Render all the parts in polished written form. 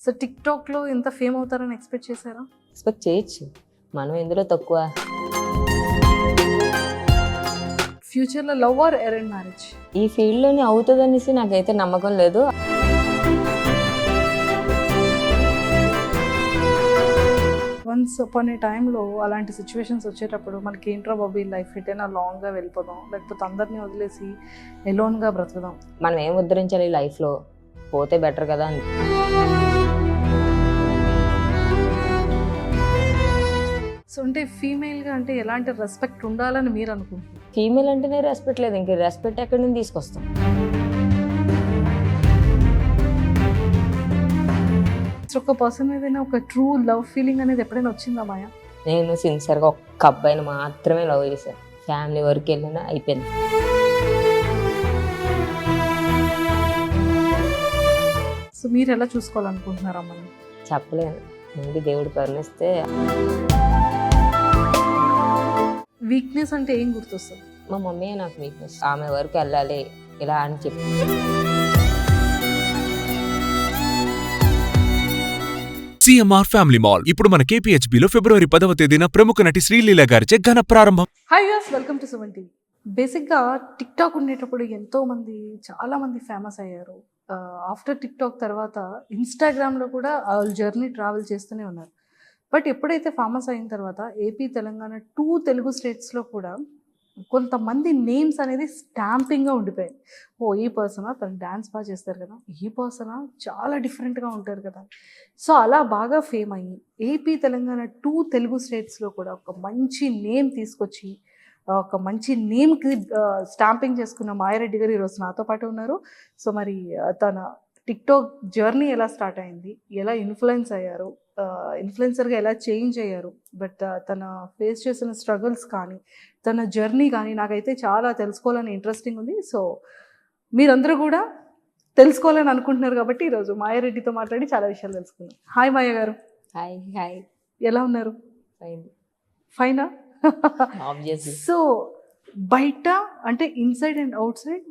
So టిక్టాక్లో ఇంత fame అవుతారని expect చేశారా? ఎక్స్పెక్ట్ చేయొచ్చు, మనం ఎందులో తక్కువ. ఫ్యూచర్లో లవ్ ఆర్ అరేంజ్ మ్యారేజ్? ఈ ఫీల్డ్లోనే అవుతుందనేసి నాకైతే నమ్మకం లేదు. వన్స్ అపాన్ ఏ టైంలో అలాంటి సిచ్యువేషన్స్ వచ్చేటప్పుడు మనకి ఏంట్రా బాబు ఈ లైఫ్ ఎటైనా లాంగ్గా వెళ్ళిపోదాం, లేకపోతే అందరినీ వదిలేసి ఎలోన్గా బ్రతుకుదాం. మనం ఏం ఉద్ధరించాలి లైఫ్లో, పోతే బెటర్ కదా అని. సో అంటే ఫీమేల్గా అంటే ఎలాంటి రెస్పెక్ట్ ఉండాలని మీరు అనుకుంటున్నారు? ఫీమేల్ అంటేనే రెస్పెక్ట్ లేదు, ఇంక రెస్పెక్ట్ ఎక్కడి నుంచి తీసుకొస్తాం? ఒక పర్సన్ ఏదైనా ఒక ట్రూ లవ్ ఫీలింగ్ అనేది ఎప్పుడైనా వచ్చిందా మాయా? నేను సిన్సియర్గా ఒక్క అబ్బాయిని మాత్రమే లవ్ చేశాను. ఫ్యామిలీ వరకు వెళ్ళినా అయిపోయింది. సో మీరు ఎలా చూసుకోవాలనుకుంటున్నారు అమ్మని? చెప్పలేను, ముందు దేవుడు కరుణిస్తే. వీక్నెస్ అంటే ఏం గుర్తొస్తుంది? మా మమ్మీ నాకు వీక్నెస్, ఆమె వరకు వెళ్ళాలి ఇలా అని చెప్పి. సిఎంఆర్ ఫ్యామిలీ మాల్ ఇప్పుడు మన KPHBలో ఫిబ్రవరి 10వ తేదీన ప్రముఖ నటి శ్రీలీల గారిచే ఘన ప్రారంభం. Hi viewers, welcome to Suman TV. బేసిక్గా టిక్టాక్ ఉండేటప్పుడు చాలా మంది ఫేమస్ అయ్యారు. ఆఫ్టర్ టిక్టాక్ తర్వాత ఇన్స్టాగ్రామ్లో కూడా జర్నీ ట్రావెల్ చేస్తూనే ఉన్నారు. బట్ ఎప్పుడైతే ఫేమస్ అయిన తర్వాత ఏపీ, తెలంగాణ, 2 తెలుగు స్టేట్స్లో కూడా కొంతమంది నేమ్స్ అనేది స్టాంపింగ్గా ఉండిపోయాయి. ఓ ఈ పర్సనా, తను డ్యాన్స్ బాగా చేస్తారు కదా, ఈ పర్సనా చాలా డిఫరెంట్గా ఉంటారు కదా. సో అలా బాగా ఫేమ్ అయ్యి ఏపీ, తెలంగాణ, 2 తెలుగు స్టేట్స్లో కూడా ఒక మంచి నేమ్ తీసుకొచ్చి ఒక మంచి నేమ్కి స్టాంపింగ్ చేసుకున్న మాయారెడ్డి గారు ఈరోజు నాతో పాటు ఉన్నారు. సో మరి తన టిక్టాక్ జర్నీ ఎలా స్టార్ట్ అయింది, ఎలా ఇన్ఫ్లుయెన్స్ అయ్యారు, ఇన్ఫ్లుయెన్సర్గా ఎలా చేంజ్ అయ్యారు, బట్ తన ఫేస్ చేసిన స్ట్రగుల్స్ కానీ తన జర్నీ కానీ నాకైతే చాలా తెలుసుకోవాలని ఇంట్రెస్టింగ్ ఉంది. సో మీరందరూ కూడా తెలుసుకోవాలని అనుకుంటున్నారు కాబట్టి ఈరోజు మాయారెడ్డితో మాట్లాడి చాలా విషయాలు తెలుసుకుందాం. హాయ్ మాయ గారు. Hi hi. ఎలా ఉన్నారు? ఫైన్. ఫైనా? ఆబ్వియస్లీ. సో బయట అంటే ఇన్సైడ్ అండ్ అవుట్ సైడ్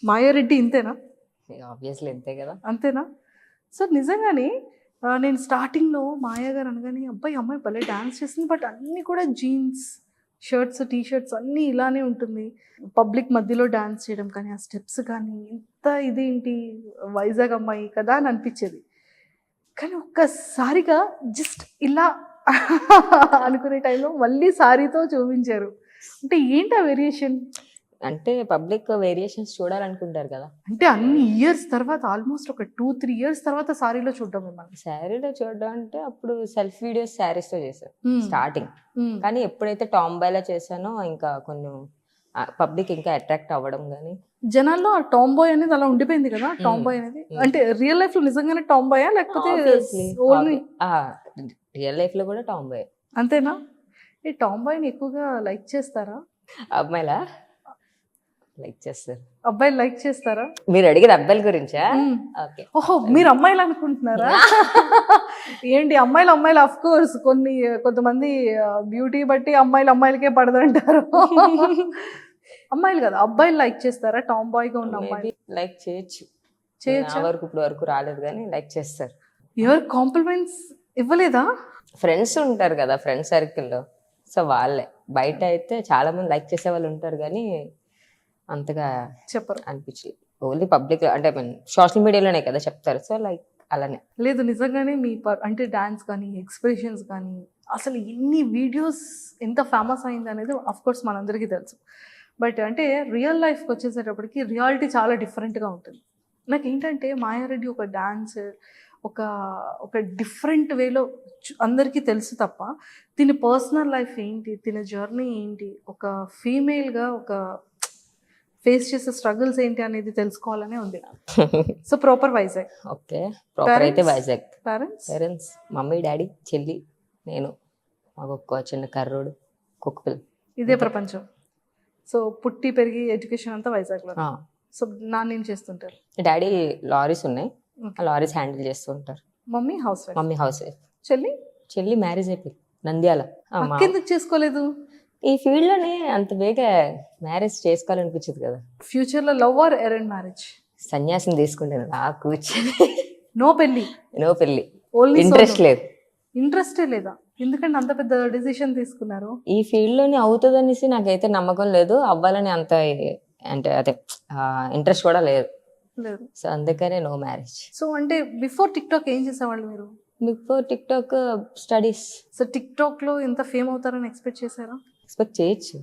మాయారెడ్డి ఇంతేనా? ఆబ్వియస్లీ అంతే కదా. అంతేనా? సో నిజంగానే నేను స్టార్టింగ్లో మాయా గారు అనగానే అమ్మాయి భలే డ్యాన్స్ చేస్తుంది, బట్ అన్నీ కూడా జీన్స్, షర్ట్స్, టీ షర్ట్స్ అన్నీ ఇలానే ఉంటుంది. పబ్లిక్ మధ్యలో డ్యాన్స్ చేయడం కానీ ఆ స్టెప్స్ కానీ ఇంత ఇదేంటి, వైజాగ్ అమ్మాయి కదా అని అనిపించేది. కానీ ఒక్కసారిగా జస్ట్ ఇలా అనుకునే టైంలో మళ్ళీ సారీతో చూపించారు. అంటే ఏంటి ఆ వేరియేషన్? అంటే పబ్లిక్ వేరియేషన్స్ చూడాలనుకుంటారు కదా. అంటే అన్ని ఇయర్స్ తర్వాత, ఆల్మోస్ట్ ఒక 2-3 ఇయర్స్ తర్వాత సారీలో చూడడం మిమ్మల్ని. శారీలో చూడడం అంటే అప్పుడు సెల్ఫ్ వీడియోస్ శారీస్తో చేశాను స్టార్టింగ్. కానీ ఎప్పుడైతే టాంబాయ్లో చేశానో ఇంకా కొన్ని పబ్లిక్ ఇంకా అట్రాక్ట్ అవ్వడం కానీ జనాల్లో ఆ టాంబాయ్ అనేది అలా ఉండిపోయింది కదా. టాంబాయ్ అనేది అంటే రియల్ లైఫ్ లో నిజంగానే టాంబాయా లేకపోతే ఓన్లీ రియల్ లైఫ్ లో కూడా టాంబాయ్? అంతేనా? ఈ టాంబాయ్ని ఎక్కువగా లైక్ చేస్తారా? అమ్మాయిలా లైక్ చేస్తారు, అబ్బాయిలు లైక్ చేస్తారా? మీరు అడిగేది అబ్బాయిల గురించా? ఓకే. ఓహో, మీరు అమ్మాయిలు అనుకుంటున్నారా? ఏంటి అమ్మాయిలు ఆఫ్ కోర్స్ కొంతమంది బ్యూటీ బట్టి అమ్మాయిలకే పడదంటారు. అమ్మాయిలు కదా, అబ్బాయిలు లైక్ చేస్తారా టాంబాయ్ గా ఉన్న అమ్మాయి? లైక్ చేయొచ్చు. ఇప్పుడు వరకు రాలేదు కానీ లైక్ చేస్తారు. ఎవరు కాంప్లిమెంట్స్ ఇవ్వలేదా? ఫ్రెండ్స్ ఉంటారు కదా, ఫ్రెండ్ సర్కిల్లో, సో వాళ్ళే. బయట అయితే చాలా మంది లైక్ చేసే వాళ్ళు ఉంటారు కానీ అంతగా చెప్పరు, అనిపించలేదు. ఓన్లీ పబ్లిక్ అంటే సోషల్ మీడియాలోనే కదా చెప్తారు, సో లైక్ అలానే. లేదు నిజంగానే మీ అంటే డాన్స్ కానీ ఎక్స్ప్రెషన్స్ కానీ అసలు ఎన్ని వీడియోస్ ఎంత ఫేమస్ అయింది అనేది అఫ్ కోర్స్ మనందరికీ తెలుసు. బట్ అంటే రియల్ లైఫ్కి వచ్చేసేటప్పటికి రియాలిటీ చాలా డిఫరెంట్గా ఉంటుంది. నాకు ఏంటంటే మాయారెడ్డి ఒక డాన్సర్, ఒక డిఫరెంట్ వేలో అందరికీ తెలుసు తప్ప తిన పర్సనల్ లైఫ్ ఏంటి, తిన జర్నీ ఏంటి, ఒక ఫీమేల్గా ఒక ఫేస్ చేసే స్ట్రగుల్స్ ఏంటి అనేది తెలుసుకోవాలనే ఉంది. So proper Vizag. Okay, proper అయితే వైజాగ్. పేరెంట్స్ మమ్మీ, డాడీ, చెల్లి, నేను, మాకు ఒక చిన్న కర్రోడు, కుక్కపిల్ల. ఇదే ప్రపంచం. సో పుట్టి పెరిగి ఎడ్యుకేషన్ అంతా వైజాగ్లో. సో నాన్న ఏం చేస్తుంటారు? డాడీ లారీస్ ఉన్నాయి, లారీస్ హ్యాండిల్ చేస్తుంటారు. Mummy house wife. Mummy house wife. చెల్లి మ్యారేజ్ అయిపోయింది నంద్యాల. ఎందుకు చేసుకోలేదు? ఈ ఫీల్డ్ లోనే అంత బేగా మ్యారేజ్ చేసుకోవాలనిపించదు కదా. ఫ్యూచర్ లో లవ్ ఆర్ అరేంజ్ మ్యారేజ్? సన్యాసం తీసుకుంటాను కూర్చొని. నో పెళ్లి, నో పెళ్ళి, ఓన్లీ ఇంట్రెస్ట్ లేదు. ఇంట్రెస్టే లేదా? ఎందుకంటే అంత పెద్ద డిసిషన్ తీసుకున్నారు? ఈ ఫీల్డ్లోనే అవుతుందనేసి నాకైతే నమ్మకం లేదు, అవ్వాలని అంత అంటే అదే ఇంట్రెస్ట్ కూడా లేదు. లేదు. సో అందుకనే నో మ్యారేజ్. సో అంటే బిఫోర్ టిక్టాక్ ఏం చేసేవాళ్ళు మీరు? Before TikTok studies. సో టిక్టాక్లో ఎంత ఫేమ్ అవుతారని ఎక్స్పెక్ట్ చేశారా? ఎక్స్పెక్ట్ చేయొచ్చు,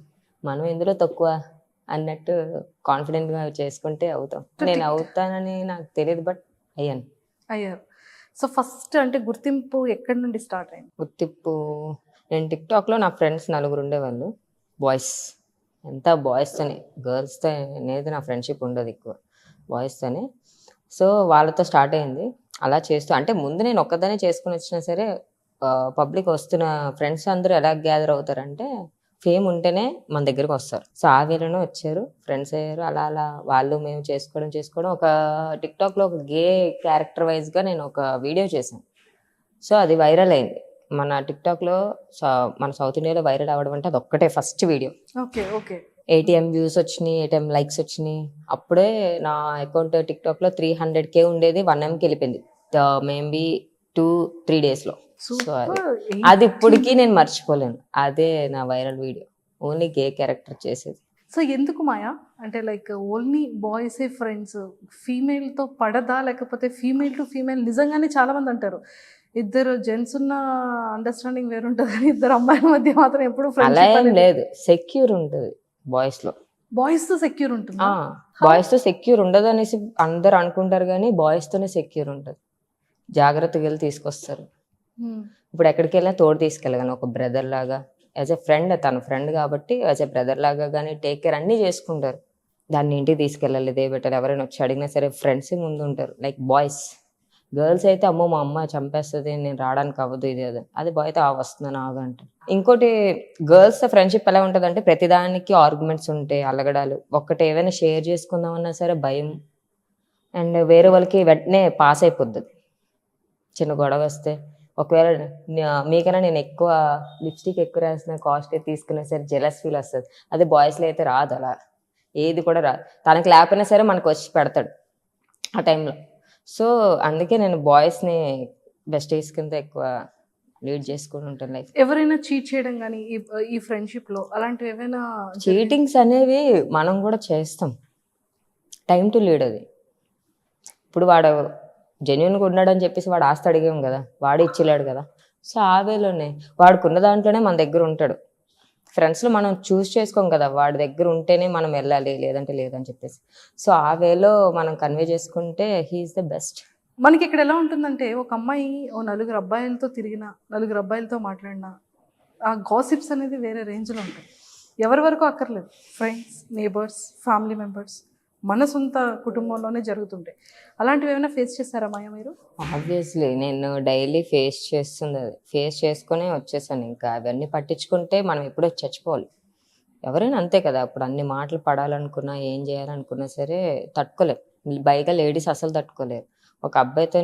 మనం ఎందులో తక్కువ అన్నట్టు కాన్ఫిడెంట్గా చేసుకుంటే అవుతాం. నేను అవుతానని నాకు తెలియదు, బట్ అయ్యాను. అయ్యారు. సో ఫస్ట్ అంటే గుర్తింపు ఎక్కడి నుండి స్టార్ట్ అయింది? గుర్తింపు, నేను టిక్టాక్లో నా ఫ్రెండ్స్ 4 ఉండేవాళ్ళు, బాయ్స్. ఎంత బాయ్స్తోనే, గర్ల్స్తో అనేది నా ఫ్రెండ్షిప్ ఉండదు, ఎక్కువ బాయ్స్తోనే. సో వాళ్ళతో స్టార్ట్ అయింది. అలా చేస్తూ అంటే ముందు నేను ఒక్కదానే చేసుకుని వచ్చినా సరే, పబ్లిక్ వస్తున్న ఫ్రెండ్స్ అందరూ ఎలా గ్యాదర్ అవుతారంటే ఫేమ్ ఉంటేనే మన దగ్గరకు వస్తారు. సో ఆ వేలోనే వచ్చారు, ఫ్రెండ్స్ అయ్యారు. అలా అలా వాళ్ళు మేము చేసుకోవడం ఒక టిక్టాక్లో ఒక గే క్యారెక్టర్ వైజ్గా నేను ఒక వీడియో చేశాను. సో అది వైరల్ అయింది మన టిక్టాక్లో. మన సౌత్ ఇండియాలో వైరల్ అవ్వడం అంటే అది ఒక్కటే first video. Okay okay. 80M views వచ్చినాయి, 80M లైక్స్ వచ్చినాయి. అప్పుడే నా అకౌంట్ టిక్టాక్లో 300K ఉండేది, 1Mకి వెళ్ళిపోయింది మేబీ 2-3 డేస్లో. సో అది ఇప్పటికీ నేను మర్చిపోలేను. అదే నా వైరల్ వీడియో, ఓన్లీ గే క్యారెక్టర్ చేసేది. సో ఎందుకు మాయా అంటే లైక్ ఓన్లీ బాయ్సే ఫ్రెండ్స్, ఫీమేల్తో పడదా? లేకపోతే ఫీమేల్ టు ఫీమేల్ నిజంగానే చాలా మంది అంటారు ఇద్దరు జెంట్స్ ఉన్న అండర్స్టాండింగ్ వేరుంటుంది కానీ ఇద్దరు అమ్మాయిల మధ్య మాత్రం ఎప్పుడు అలా ఏం లేదు, సెక్యూర్ ఉంటుంది బాయ్స్లో. బాయ్స్తో సెక్యూర్ ఉంటుంది? బాయ్స్తో సెక్యూర్ ఉండదు అనేసి అందరు అనుకుంటారు, కానీ బాయ్స్తోనే సెక్యూర్ ఉంటుంది. జాగ్రత్తగా వెళ్ళి తీసుకొస్తారు. ఇప్పుడు ఎక్కడికి వెళ్ళినా తోడు తీసుకెళ్ళగాను, ఒక బ్రదర్ లాగా, యాజ్ ఎ ఫ్రెండ్, తన ఫ్రెండ్ కాబట్టి యాజ్ ఎ బ్రదర్ లాగా కానీ టేక్ కేర్ అన్నీ చేసుకుంటారు. దాన్ని ఇంటికి తీసుకెళ్ళాలి, ఇదే పెట్టాలి, ఎవరైనా వచ్చి అడిగినా సరే ఫ్రెండ్స్ ముందు ఉంటారు. Like boys. గర్ల్స్ అయితే అమ్మో మా అమ్మ చంపేస్తుంది, నేను రావడానికి అవ్వదు, ఇది అది. అది బాయ్ అయితే వస్తున్నాను ఆగంటారు. ఇంకోటి గర్ల్స్తో ఫ్రెండ్షిప్ ఎలా ఉంటుంది అంటే ప్రతిదానికి ఆర్గ్యుమెంట్స్ ఉంటాయి, అలగడాలు. ఒక్కటి ఏమైనా షేర్ చేసుకుందామన్నా సరే భయం, అండ్ వేరే వాళ్ళకి వెంటనే పాస్ అయిపోద్ది. చిన్న గొడవ వస్తే ఒకవేళ మీకైనా నేను ఎక్కువ లిప్స్టిక్ ఎక్కువ రాసిన, కాస్ట్లీ తీసుకున్నా సరే జెలస్ ఫీల్ వస్తుంది. అదే బాయ్స్లో అయితే రాదు, అలా ఏది కూడా రాదు. తనకి లేకపోయినా సరే మనకు వచ్చి పెడతాడు ఆ టైంలో. సో అందుకే నేను బాయ్స్ని బెస్టీస్ కింద ఎక్కువ లీడ్ చేసుకుని ఉంటాను లైఫ్. ఎవరైనా చీట్ చేయడం కానీ ఈ ఫ్రెండ్షిప్లో అలాంటివి ఏమైనా? చీటింగ్స్ అనేవి మనం కూడా చేస్తాం, టైం టు లీడ్ అది. ఇప్పుడు వాడు జెన్యున్గా ఉన్నాడని చెప్పేసి వాడు ఆస్తి అడిగాం కదా, వాడు ఇచ్చిలేడు కదా. సో ఆ వేలోనే వాడుకున్న దాంట్లోనే మన దగ్గర ఉంటాడు. ఫ్రెండ్స్లో మనం చూస్ చేసుకోం కదా, వాడి దగ్గర ఉంటేనే మనం వెళ్ళాలి, లేదంటే లేదని చెప్పేసి. సో ఆ వేలో మనం కన్వే చేసుకుంటే హీఈస్ ద బెస్ట్. మనకి ఇక్కడ ఎలా ఉంటుందంటే ఒక అమ్మాయి ఓ 4 అబ్బాయిలతో తిరిగినా, 4 అబ్బాయిలతో మాట్లాడినా ఆ గాసిప్స్ అనేది వేరే రేంజ్లో ఉంటాయి. ఎవరి వరకు అక్కర్లేదు, ఫ్రెండ్స్, నేబర్స్, ఫ్యామిలీ మెంబర్స్, మన సొంత కుటుంబంలోనే జరుగుతుంటాయి. అలాంటివి ఏమైనా ఫేస్ చేస్తారా మాయా మీరు? ఆబ్వియస్లీ నేను డైలీ ఫేస్ చేస్తుంది, అది ఫేస్ చేసుకునే వచ్చేసాను. ఇంకా అవన్నీ పట్టించుకుంటే మనం ఎప్పుడో చచ్చిపోవాలి. ఎవరైనా అంతే కదా, అప్పుడు అన్ని మాటలు పడాలనుకున్నా, ఏం చేయాలనుకున్నా సరే తట్టుకోలేరు. పైగా లేడీస్ అసలు తట్టుకోలేరు. ఒక అబ్బాయితో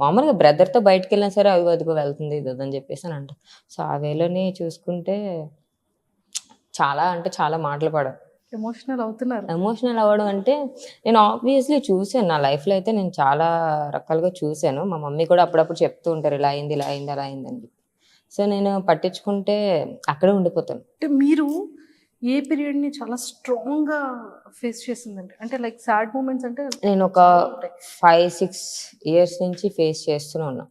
మామూలుగా బ్రదర్తో బయటకు వెళ్ళినా సరే అదిగో వెళ్తుంది ఇది అని చెప్పేసి అని అంటారు. సో ఆ వేలోని చూసుకుంటే చాలా అంటే చాలా మాటలు పడవు. ఎమోషనల్ అవుతున్నారు? ఎమోషనల్ అవ్వడం అంటే నేను ఆబ్వియస్లీ చూసాను, నా లైఫ్లో అయితే నేను చాలా రకాలుగా చూశాను. మా మమ్మీ కూడా అప్పుడప్పుడు చెప్తూ ఉంటారు ఇలా అయింది ఇలా అయింది అలా అయిందని చెప్పి. సో నేను పట్టించుకుంటే అక్కడే ఉండిపోతాను. అంటే మీరు ఏ పీరియడ్ని చాలా స్ట్రాంగ్గా ఫేస్ చేసిందండి? అంటే లైక్ సాడ్ మూమెంట్స్ అంటే నేను ఒక 5-6 ఇయర్స్ నుంచి ఫేస్ చేస్తూనే ఉన్నా.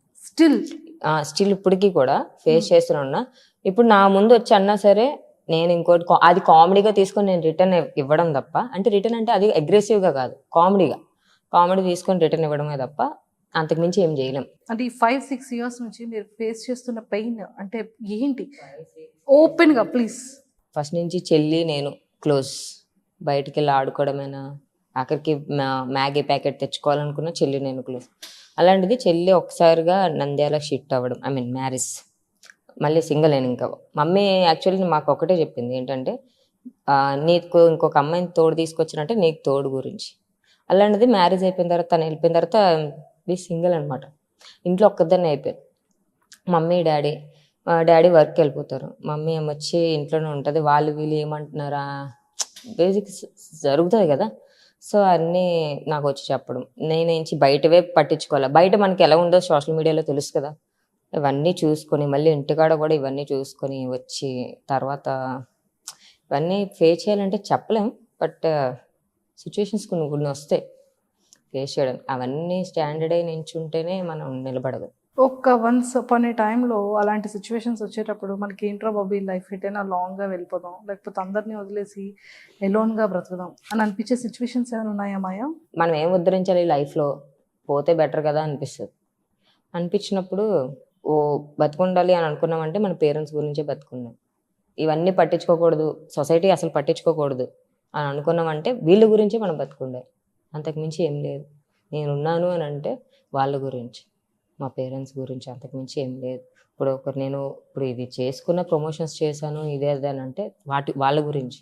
స్టిల్ ఇప్పటికీ కూడా ఫేస్ చేస్తూనే ఉన్నా. ఇప్పుడు నా ముందు వచ్చి అన్నా సరే నేను ఇంకోటి అది కామెడీగా తీసుకొని నేను రిటర్న్ ఇవ్వడం తప్ప, అంటే రిటర్న్ అంటే అది అగ్రెసివ్గా కాదు, కామెడీ తీసుకొని రిటర్న్ ఇవ్వడమే తప్ప అంతకుమించి ఏం చేయలేం. అంటే ఈ 5-6 ఇయర్స్ నుంచి మీరు ఫేస్ చేస్తున్న పెయిన్ అంటే ఏంటి? ఓపెన్గా ప్లీజ్. ఫస్ట్ నుంచి చెల్లి నేను క్లోజ్, బయటికి వెళ్ళి ఆడుకోవడమైనా, ఆఖరికి మ్యాగీ ప్యాకెట్ తెచ్చుకోవాలనుకున్న చెల్లి నేను క్లోజ్. అలాంటిది చెల్లి ఒకసారిగా నంద్యాల షిఫ్ట్ అవ్వడం, ఐ మీన్ మ్యారేజ్, మళ్ళీ సింగిల్. నేను ఇంకా మమ్మీ యాక్చువల్లీ మాకు ఒకటే చెప్పింది ఏంటంటే నీకు ఇంకొక అమ్మాయిని తోడు తీసుకొచ్చినట్టే నీకు తోడు గురించి. అలాంటిది మ్యారేజ్ అయిపోయిన తర్వాత తను వెళ్ళిపోయిన తర్వాత బీ సింగిల్ అనమాట. ఇంట్లో ఒక్కదాన్ని అయిపోయాను. మమ్మీ డాడీ వర్క్ వెళ్ళిపోతారు, మమ్మీ ఏమొచ్చి ఇంట్లోనే ఉంటుంది. వాళ్ళు వీళ్ళు ఏమంటున్నారా, బేసిక్ జరుగుతుంది కదా. సో అన్నీ నాకు వచ్చి చెప్పడం, నేనేంచి బయటవే పట్టించుకోవాలి. బయట మనకి ఎలా ఉందో సోషల్ మీడియాలో తెలుసు కదా, ఇవన్నీ చూసుకొని మళ్ళీ ఇంటికాడ కూడా ఇవన్నీ చూసుకొని వచ్చి తర్వాత ఇవన్నీ ఫేస్ చేయాలంటే చెప్పలేం. బట్ సిచ్యువేషన్స్ కొన్ని కొన్ని వస్తాయి ఫేస్ చేయడం. అవన్నీ స్టాండర్డ్ అయి నించుంటేనే మనం నిలబడదు. వన్స్ అపాన్ ఏ టైంలో అలాంటి సిచ్యువేషన్స్ వచ్చేటప్పుడు మనకి ఏంట్రా బాబు ఈ లైఫ్ ఎటైనా లాంగ్గా వెళ్ళిపోదాం, లేకపోతే అందరినీ వదిలేసి ఎలోన్గా బ్రతుకుదాం అని అనిపించే సిచ్యువేషన్స్ ఏమైనా ఉన్నాయా మాయా? మనం ఏం ఉద్ధరించాలి లైఫ్లో, పోతే బెటర్ కదా అనిపిస్తుంది. అనిపించినప్పుడు ఓ బతుకుండాలి అని అనుకున్నామంటే మన పేరెంట్స్ గురించే బతుకున్నాం. ఇవన్నీ పట్టించుకోకూడదు, సొసైటీ అసలు పట్టించుకోకూడదు అని అనుకున్నామంటే వీళ్ళ గురించే మనం బతుకుండాలి. అంతకుమించి ఏం లేదు. నేనున్నాను అని అంటే వాళ్ళ గురించి, మా పేరెంట్స్ గురించి, అంతకుమించి ఏం లేదు. నేను ఇప్పుడు ఇది చేసుకున్న ప్రమోషన్స్ చేశాను ఇదే అని అంటే వాళ్ళ గురించి,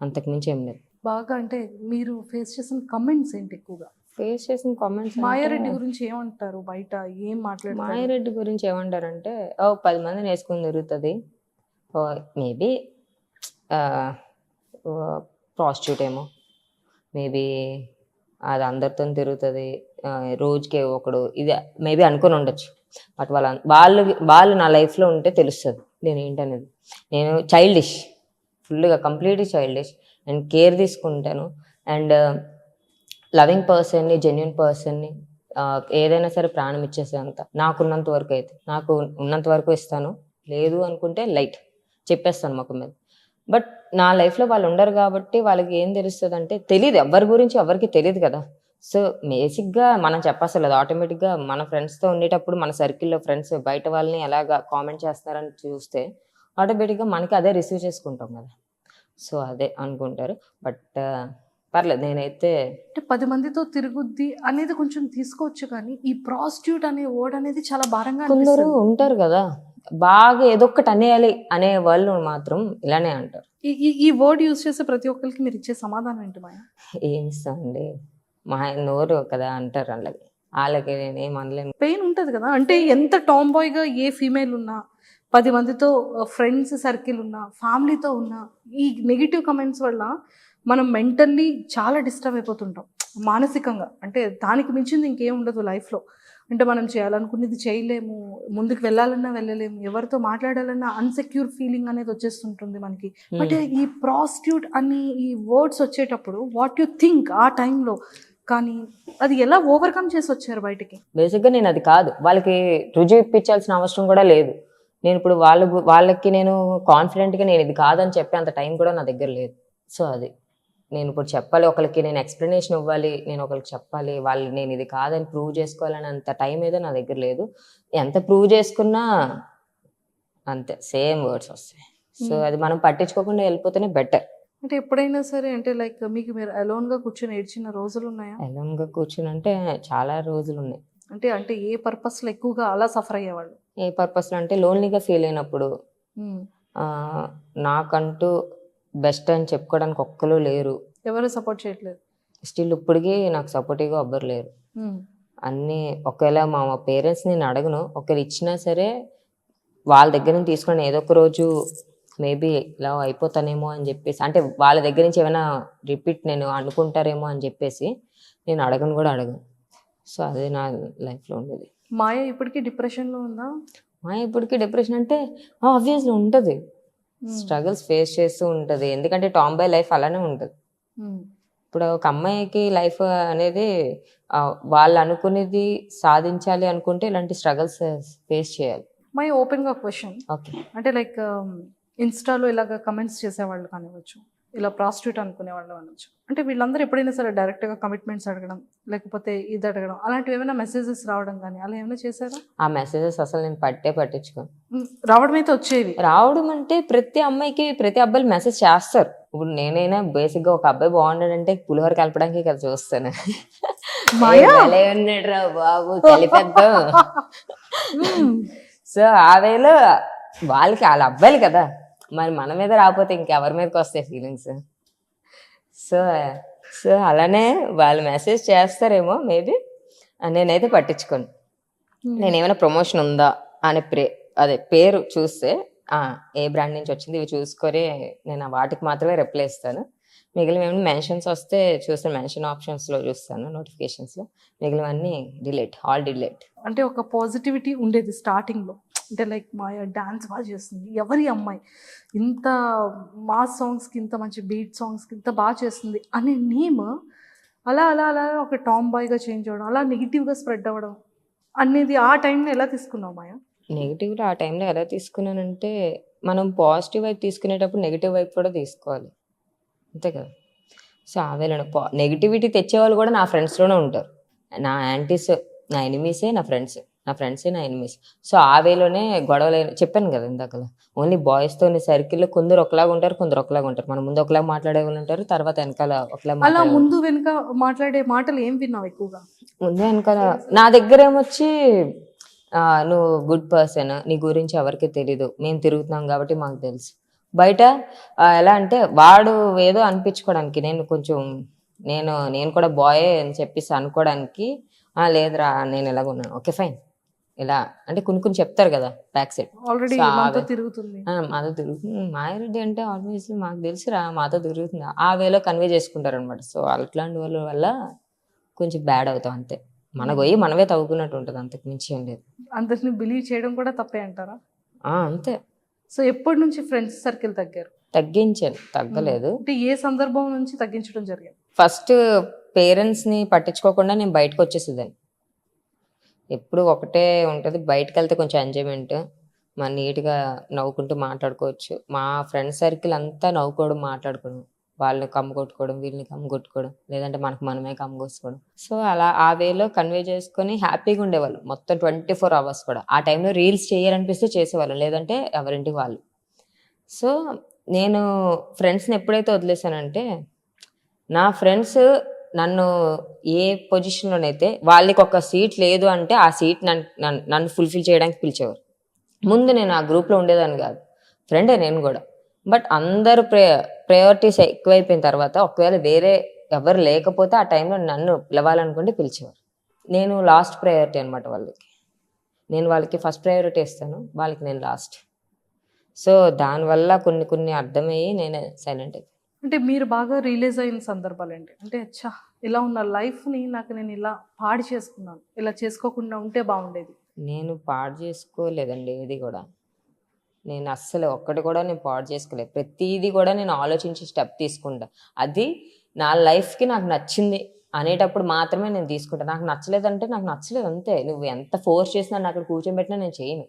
అంతకుమించి ఏం లేదు. బాగా అంటే మీరు ఫేస్ చేసిన కమెంట్స్ ఏంటి ఎక్కువగా? ఫేస్ చేసిన కామెంట్స్ మాయారెడ్డి గురించి ఏమంటారు, బయట ఏం మాట్లాడుతారు? మాయారెడ్డి గురించి ఏమంటారంటే 10 మందిని వేసుకొని తిరుగుతుంది, మేబీ ప్రాస్టిట్యూట్ ఏమో, మేబీ అది అందరితో తిరుగుతుంది, రోజుకే ఒకడు, ఇది మేబీ అనుకుని ఉండొచ్చు. బట్ వాళ్ళు నా లైఫ్లో ఉంటే తెలుస్తుంది నేను ఏంటనేది. నేను చైల్డిష్, ఫుల్గా కంప్లీట్లీ చైల్డిష్. అండ్ కేర్ తీసుకుంటాను. అండ్ లవింగ్ పర్సన్ని, జెన్యున్ పర్సన్ని, ఏదైనా సరే ప్రాణం ఇచ్చేసేంత నాకున్నంత వరకు అయితే, నాకు ఉన్నంత వరకు ఇస్తాను. లేదు అనుకుంటే లైట్ చెప్పేస్తాను ముఖం మీద. బట్ నా లైఫ్లో వాళ్ళు ఉండరు కాబట్టి వాళ్ళకి ఏం తెలుస్తుంది అంటే, తెలియదు, ఎవరి గురించి ఎవరికి తెలియదు కదా. సో బేసిక్గా మనం చెప్పలేదు. ఆటోమేటిక్గా మన ఫ్రెండ్స్తో ఉండేటప్పుడు మన సర్కిల్లో ఫ్రెండ్స్ బయట వాళ్ళని ఎలాగా కామెంట్ చేస్తారని చూస్తే ఆటోమేటిక్గా మనకి అదే రిసీవ్ చేసుకుంటాం కదా. సో అదే అనుకుంటారు. బట్ పర్లేదు, నేనైతే అంటే 10 మందితో తిరుగుద్ది అనేది కొంచెం తీసుకోవచ్చు, కానీ ఈ ప్రాస్టిట్యూట్ అనే వర్డ్ అనేది చాలా భారంగా కొందరు అనిపిస్తుంది. ఉంటారు కదా, బాగా ఏదో ఒకటి అనేయాలి అనే వాళ్ళు మాత్రం ఇలానే అంటారు. ఈ వర్డ్ యూజ్ చేసే ప్రతి ఒక్కరికి మీరు ఇచ్చే సమాధానం ఏంటి మాయా? ఏమి ఇస్తామండి, మా నోరు కదా అంటారు. వాళ్ళకి నేనేం అనలేను. పెయిన్ ఉంటుంది కదా, అంటే ఎంత టామ్ బాయ్గా ఏ ఫీమేల్ ఉన్నా, 10 మందితో ఫ్రెండ్స్ సర్కిల్ ఉన్నా, ఫ్యామిలీతో ఉన్నా, ఈ నెగిటివ్ కమెంట్స్ వల్ల మనం మెంటల్లీ చాలా డిస్టర్బ్ అయిపోతుంటాం మానసికంగా. అంటే దానికి మించింది ఇంకేం ఉండదు లైఫ్లో. అంటే మనం చేయాలనుకునేది చేయలేము, ముందుకు వెళ్ళాలన్నా వెళ్ళలేము, ఎవరితో మాట్లాడాలన్నా అన్సెక్యూర్ ఫీలింగ్ అనేది వచ్చేస్తుంటుంది మనకి. బట్ ఈ ప్రాస్టిట్యూట్ అని ఈ వర్డ్స్ వచ్చేటప్పుడు వాట్ యు థింక్ ఆ టైంలో, కానీ అది ఎలా ఓవర్కమ్ చేసి వచ్చారు బయటికి? బేసిక్గా నేను అది కాదు, వాళ్ళకి రుజువు ఇప్పించాల్సిన అవసరం కూడా లేదు. నేను ఇప్పుడు వాళ్ళకి నేను కాన్ఫిడెంట్గా నేను ఇది కాదని చెప్పే అంత టైం కూడా నా దగ్గర లేదు. సో అది నేను ఇప్పుడు చెప్పాలి, ఒకరికి నేను ఎక్స్ప్లెనేషన్ ఇవ్వాలి, నేను ఒకరికి చెప్పాలి, నేను ఇది కాదని ప్రూవ్ చేసుకోవాలని అంత టైం ఏదో నా దగ్గర లేదు. ఎంత ప్రూవ్ చేసుకున్నా అంతే సేమ్ వర్డ్స్ వస్తాయి. సో అది మనం పట్టించుకోకుండా వెళ్ళిపోతేనే బెటర్. అంటే ఎప్పుడైనా సరే అంటే లైక్ మీకు మీరు అలోన్గా కూర్చొని ఏడ్చిన రోజులు ఉన్నాయా? అలోన్గా కూర్చుని అంటే చాలా రోజులు ఉన్నాయి. అంటే ఏ పర్పస్లో ఎక్కువగా అలా సఫర్ అయ్యేవాళ్ళు? ఏ పర్పస్లో అంటే లోన్లీగా ఫీల్ అయినప్పుడు, నాకంటూ బెస్ట్ అని చెప్పుకోవడానికి ఒక్కరు లేరు, ఎవరు సపోర్ట్ చేయట్లేదు, స్టిల్ ఇప్పటికీ నాకు సపోర్టివ్గా ఎవ్వరు లేరు. అన్నీ ఒకవేళ మా పేరెంట్స్ నేను అడగను, ఒకరు ఇచ్చినా సరే వాళ్ళ దగ్గర నుంచి తీసుకొని ఏదో ఒక రోజు మేబీ ఇలా అయిపోతానేమో అని చెప్పేసి, అంటే వాళ్ళ దగ్గర నుంచి ఏమైనా రిపీట్ నేను అనుకుంటారేమో అని చెప్పేసి నేను అడగను కూడా అడగను. సో అదే నా లైఫ్లో ఉండేది. మాయ ఇప్పటికీ డిప్రెషన్లో ఉందా? మాయ ఇప్పటికీ డిప్రెషన్ అంటే ఆబ్వియస్లీ ఉంటుంది, స్ట్రగుల్స్ ఫేస్ చేస్తూ ఉంటుంది. ఎందుకంటే టాంబాయ్ లైఫ్ అలానే ఉంటుంది. ఇప్పుడు ఒక అమ్మాయికి లైఫ్ అనేది వాళ్ళు అనుకునేది సాధించాలి అనుకుంటే ఇలాంటి స్ట్రగుల్స్ ఫేస్ చేయాలి. మై ఓపెన్గా క్వశ్చన్, ఓకే, అంటే లైక్ ఇన్స్టాలో ఇలాగ కమెంట్స్ చేసేవాళ్ళు కానివ్వచ్చు, ఇలా ప్రాస్టిట్యూట్ అనుకునేవాళ్ళు అనొచ్చు, అంటే వీళ్ళందరూ ఎప్పుడైనా సరే డైరెక్ట్గా కమిట్మెంట్స్ అడగడం, లేకపోతే ఇది అడగడం, అలాంటివి ఏమైనా మెసేజెస్ రావడం కానీ అలా ఏమైనా చేశారా? ఆ మెసేజెస్ అసలు నేను పట్టించుకోను. రావడం అయితే వచ్చేవి. రావడం అంటే ప్రతి అమ్మాయికి ప్రతి అబ్బాయిలు మెసేజ్ చేస్తారు. ఇప్పుడు నేనైనా బేసిక్గా ఒక అబ్బాయి బాగున్నాడంటే పులిహోర కలపడానికి కదా చూస్తాను. ఉన్నాడురా బాబు కలిపేద్దాం. సో ఆ వేలో వాళ్ళకి వాళ్ళ అబ్బాయిలు కదా, మరి మన మీద రాకపోతే ఇంకెవరి మీదకి వస్తాయి ఫీలింగ్స్. సో అలానే వాళ్ళు మెసేజ్ చేస్తారేమో మేబీ, నేనైతే పట్టించుకోను. నేనేమైనా ప్రమోషన్ ఉందా అనే పేరు చూస్తే ఏ బ్రాండ్ నుంచి వచ్చింది ఇవి చూసుకొని నేను వాటికి మాత్రమే రిప్లై ఇస్తాను. మిగిలిన మెన్షన్స్ వస్తే చూస్తాను, మెన్షన్ ఆప్షన్స్లో చూస్తాను, నోటిఫికేషన్స్లో. మిగిలినవన్నీ ఆల్ డిలీట్. అంటే ఒక పాజిటివిటీ ఉండేది స్టార్టింగ్లో, అంటే లైక్ మాయ డాన్స్ బాగా చేస్తుంది, ఎవరి అమ్మాయి ఇంత మాస్ సాంగ్స్కి, ఇంత మంచి బీట్ సాంగ్స్కి ఇంత బాగా చేస్తుంది అనే నేమ్ అలా అలా అలా ఒక టామ్ బాయ్గా చేంజ్ అవ్వడం, అలా నెగిటివ్గా స్ప్రెడ్ అవ్వడం అనేది ఆ టైంలో ఎలా తీసుకున్నావు మాయ? నెగిటివ్లో ఆ టైంలో ఎలా తీసుకున్నానంటే, మనం పాజిటివ్ వైపు తీసుకునేటప్పుడు నెగిటివ్ వైపు కూడా తీసుకోవాలి, అంతే కదా. సో ఆ వేళ నెగిటివిటీ తెచ్చేవాళ్ళు కూడా నా ఫ్రెండ్స్లోనే ఉంటారు. నా యాంటీస్ నా ఎనిమీసే నా ఫ్రెండ్స్, నా ఫ్రెండ్సే నా ఎనిమీస్. సో ఆ వేలోనే గొడవలు చెప్పాను కదా ఇందాకలా, ఓన్లీ బాయ్స్తో సర్కిల్లో కొందరు ఒకలాగా ఉంటారు, కొందరు ఒకలాగా ఉంటారు. మన ముందు ఒకలాగా మాట్లాడే వాళ్ళు ఉంటారు, తర్వాత వెనకాల ఒకలాగా అలా ముందు వెనుక మాట్లాడే మాటలు ఏం విన్నావు ఎక్కువగా? ముందు వెనకాల నా దగ్గర ఏమొచ్చి నువ్వు గుడ్ పర్సన్, నీ గురించి ఎవరికి తెలీదు, మేము తిరుగుతున్నాం కాబట్టి మాకు తెలుసు. బయట ఎలా అంటే వాడు ఏదో అనిపించుకోవడానికి, నేను కూడా బాయే అని చెప్పేసి అనుకోవడానికి, లేదురా నేను ఇలాగ ఉన్నాను, ఓకే ఫైన్, ఇలా అంటే కొన్ని చెప్తారు కదా బ్యాక్ సైడ్. ఆల్రెడీ మాతో తిరుగుతుంది, మాతో తిరుగుతుంది, మాయారెడ్డి అంటే ఆబ్వియస్లీ మాకు తెలుసురా మాతో తిరుగుతుంది, ఆ వేలో కన్వే చేసుకుంటారు అనమాట. సో అట్లాంటి వాళ్ళ వల్ల కొంచెం బ్యాడ్ అవుతాం అంతే. మన పోయి మనమే తవ్వుకున్నట్టు ఉంటుంది, అంతకు మించి ఏం లేదు. అందరిని బిలీవ్ చేయడం కూడా తప్పే అంటారా? అంతే. సో ఎప్పటి నుంచి ఫ్రెండ్స్ సర్కిల్ తగ్గారు? తగ్గించాను, తగ్గలేదు. అంటే ఏ సందర్భం నుంచి తగ్గించడం జరిగింది? ఫస్ట్ పేరెంట్స్ని పట్టించుకోకుండా నేను బయటకు వచ్చేసేదాన్ని. ఎప్పుడు ఒకటే ఉంటుంది, బయటకు వెళ్తే కొంచెం ఎంజాయ్మెంట్, మన నీట్గా నవ్వుకుంటూ మాట్లాడుకోవచ్చు. మా ఫ్రెండ్ సర్కిల్ అంతా నవ్వుకోవడం, మాట్లాడుకోవడం, వాళ్ళని కమ్ము కొట్టుకోవడం, వీళ్ళని కమ్ము కొట్టుకోవడం, లేదంటే మనమే కమ్ము కోసుకోవడం. సో అలా ఆ వేలో కన్వే చేసుకొని హ్యాపీగా ఉండేవాళ్ళు మొత్తం 24 hours కూడా. ఆ టైంలో రీల్స్ చేయాలనిపిస్తే చేసేవాళ్ళం, లేదంటే ఎవరింటికి వాళ్ళు. సో నేను ఫ్రెండ్స్ని ఎప్పుడైతే వదిలేసానంటే, నా ఫ్రెండ్స్ నన్ను ఏ పొజిషన్లోనైతే వాళ్ళకి ఒక సీట్ లేదు అంటే ఆ సీట్ నన్ను ఫుల్ఫిల్ చేయడానికి పిలిచేవారు. ముందు నేను ఆ గ్రూప్లో ఉండేదాన్ని కాదు, ఫ్రెండే నేను కూడా. బట్ అందరు ప్రయారిటీస్ ఎక్కువైపోయిన తర్వాత, ఒకవేళ వేరే ఎవరు లేకపోతే ఆ టైంలో నన్ను పిలవాలనుకుంటే పిలిచేవారు. నేను లాస్ట్ ప్రయారిటీ అనమాట వాళ్ళకి. నేను వాళ్ళకి ఫస్ట్ ప్రయారిటీ ఇస్తాను, వాళ్ళకి నేను లాస్ట్. సో దానివల్ల కొన్ని అర్థమయ్యి నేనే సైలెంట్ అయిపోయాను. అంటే మీరు బాగా రియలైజ్ అయిన సందర్భాలు ఏంటి? అంటే అచ్చా ఇలా ఉన్న లైఫ్ని నేను ఇలా పాడు చేసుకున్నాను, ఇలా చేసుకోకుండా ఉంటే బాగుండేది. నేను పాడు చేసుకోలేదండి ఏది కూడా. నేను అస్సలు ఒక్కటి కూడా నేను పాడు చేసుకోలేదు. ప్రతిదీ కూడా నేను ఆలోచించి స్టెప్ తీసుకుంటా. అది నా లైఫ్కి నాకు నచ్చింది అనేటప్పుడు మాత్రమే నేను తీసుకుంటాను. నాకు నచ్చలేదంటే నాకు నచ్చలేదు అంతే. నువ్వు ఎంత ఫోర్స్ చేసినా నన్ను అక్కడ కూర్చోబెట్టినా నేను చేయను.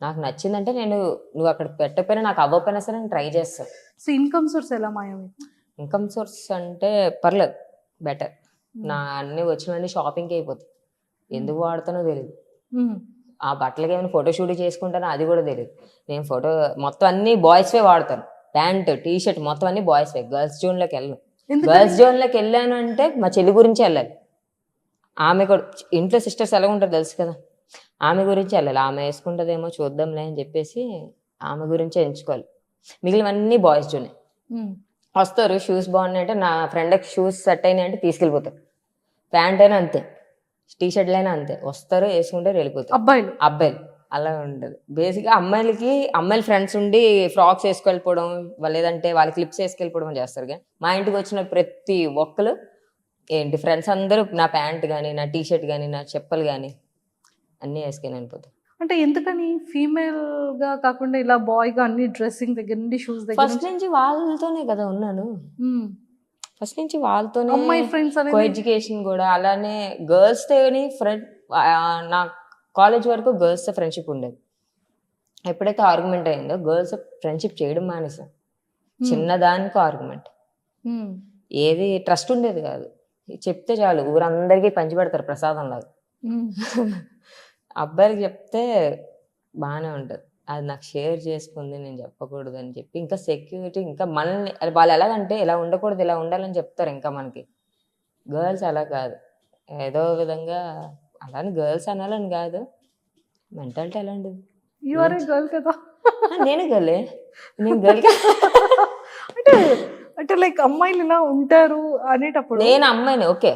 నాకు నచ్చిందంటే నువ్వు అక్కడ పెట్టకపోయినా, నాకు అవ్వకపోయినా సరే నేను ట్రై చేస్తాను. సో ఇన్కమ్ సోర్స్ ఎలా మాయం? ఇన్కమ్ సోర్స్ అంటే పర్లేదు, బెటర్. నా అన్ని వచ్చినవన్నీ షాపింగ్కి అయిపోతాయి. ఎందుకు వాడుతానో తెలియదు. ఆ బట్టలకి ఏమైనా ఫోటో షూట్ చేసుకుంటానో అది కూడా తెలియదు. నేను ఫోటో మొత్తం అన్ని బాయ్స్వే వాడతాను. ప్యాంట్, టీ షర్ట్ మొత్తం అన్ని బాయ్స్వే. గర్ల్స్ జోన్లోకి వెళ్ళను. గర్ల్స్ జోన్లోకి వెళ్ళాను అంటే మా చెల్లి గురించి వెళ్ళాలి. ఆమె కూడా ఇంట్లో సిస్టర్స్ ఎలా ఉంటారు తెలుసు కదా, ఆమె గురించి వెళ్ళాలి. ఆమె వేసుకుంటుందేమో చూద్దాంలే అని చెప్పేసి ఆమె గురించే ఎంచుకోవాలి. మిగిలినవన్నీ బాయ్స్ జోనే. వస్తారు, షూస్ బాగున్నాయి అంటే, నా ఫ్రెండ్కి షూస్ సెట్ అయినాయి అంటే తీసుకెళ్ళిపోతారు. ప్యాంట్ అయినా అంతే, టీ షర్ట్లు అయినా అంతే. వస్తారు, వేసుకుంటారు, వెళ్ళిపోతారు. అబ్బాయిలు అలా ఉండదు. బేసిక్గా అమ్మాయిల ఫ్రెండ్స్ ఉండి ఫ్రాక్స్ వేసుకెళ్ళిపోవడం, లేదంటే వాళ్ళ క్లిప్స్ వేసుకెళ్ళిపోవడం చేస్తారు. కానీ మా ఇంటికి వచ్చిన ప్రతి ఒక్కరు ఫ్రెండ్స్ అందరూ నా ప్యాంట్ కానీ, నా టీ షర్ట్ కానీ, నా చెప్పులు కానీ అన్నీ వేసుకొని వెళ్ళిపోతారు. అంటే ఎందుకని ఫీమేల్గా కాకుండా ఇలా బాయ్గా అన్ని డ్రెస్సింగ్ దగ్గర నుండి షూస్ దగ్గర? ఫస్ట్ నుంచి వాళ్ళతోనే కదా ఉన్నాను. ఫస్ట్ నుంచి వాళ్ళతోనే అమ్మాయి ఫ్రెండ్స్ కో ఎడ్యుకేషన్ కూడా. అలానే గర్ల్స్ తోని నా కాలేజ్ వరకు గర్ల్స్తో ఫ్రెండ్షిప్ ఉండేది. ఎప్పుడైతే ఆర్గ్యుమెంట్ అయిందో గర్ల్స్ ఫ్రెండ్షిప్ చేయడం మానేసాం. చిన్నదానికి ఆర్గ్యుమెంట్, ఏది ట్రస్ట్ ఉండేది కాదు. చెప్తే చాలు ఊరందరికీ పంచిపెడతారు ప్రసాదం లాగా. అబ్బాయిలకి చెప్తే బాగానే ఉంటుంది, అది నాకు షేర్ చేసుకుంది నేను చెప్పకూడదు అని చెప్పి ఇంకా సెక్యూరిటీ, ఇంకా మనల్ని వాళ్ళు ఎలాగంటే ఇలా ఉండకూడదు ఇలా ఉండాలని చెప్తారు. ఇంకా మనకి గర్ల్స్ అలా కాదు, ఏదో విధంగా అలానే గర్ల్స్ అనాలని కాదు, మెంటాలిటీ అలాంటిది. గర్ల్ కదా? నేను గర్లే, నేను గర్ల్. అంటే లైక్ అమ్మాయిలు ఇలా ఉంటారు అనేటప్పుడు నేను అమ్మాయిని, ఓకే,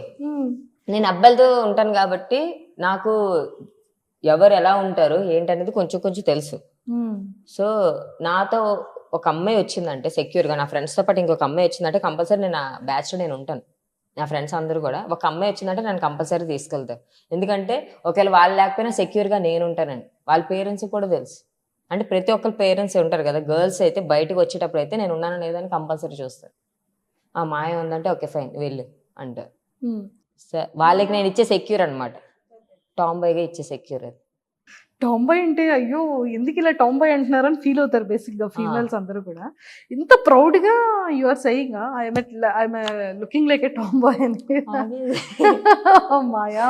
నేను అబ్బాయిలతో ఉంటాను కాబట్టి నాకు ఎవరు ఎలా ఉంటారు ఏంటనేది కొంచెం తెలుసు. సో నాతో ఒక అమ్మాయి వచ్చిందంటే సెక్యూర్గా, నా ఫ్రెండ్స్తో పాటు ఇంకొక అమ్మాయి వచ్చిందంటే కంపల్సరీ నేను ఆ బ్యాచ్లో నేను ఉంటాను. నా ఫ్రెండ్స్ అందరూ కూడా ఒక అమ్మాయి వచ్చిందంటే నన్ను కంపల్సరీ తీసుకెళ్తారు. ఎందుకంటే ఒకవేళ వాళ్ళు లేకపోయినా సెక్యూర్గా నేను ఉంటానండి. వాళ్ళ పేరెంట్స్ కూడా తెలుసు. అంటే ప్రతి ఒక్కరి పేరెంట్స్ ఉంటారు కదా, గర్ల్స్ అయితే బయటకు వచ్చేటప్పుడు అయితే నేను ఉన్నాను లేదని కంపల్సరీ చూస్తారు. ఆ మాయ ఉందంటే ఓకే ఫైన్ వెళ్ళు అంటారు. వాళ్ళకి నేను ఇచ్చే సెక్యూర్ అనమాట, టాంబాయ్గా ఇచ్చే సెక్యూర్ అది. టాంబాయ్ అంటే అయ్యో ఎందుకు ఇలా టాంబాయ్ అంటున్నారని ఫీల్ అవుతారు బేసిక్గా ఫీమేల్స్ అందరూ కూడా. ఇంత ప్రౌడ్గా you are saying I'm looking like a tomboy అని. Maya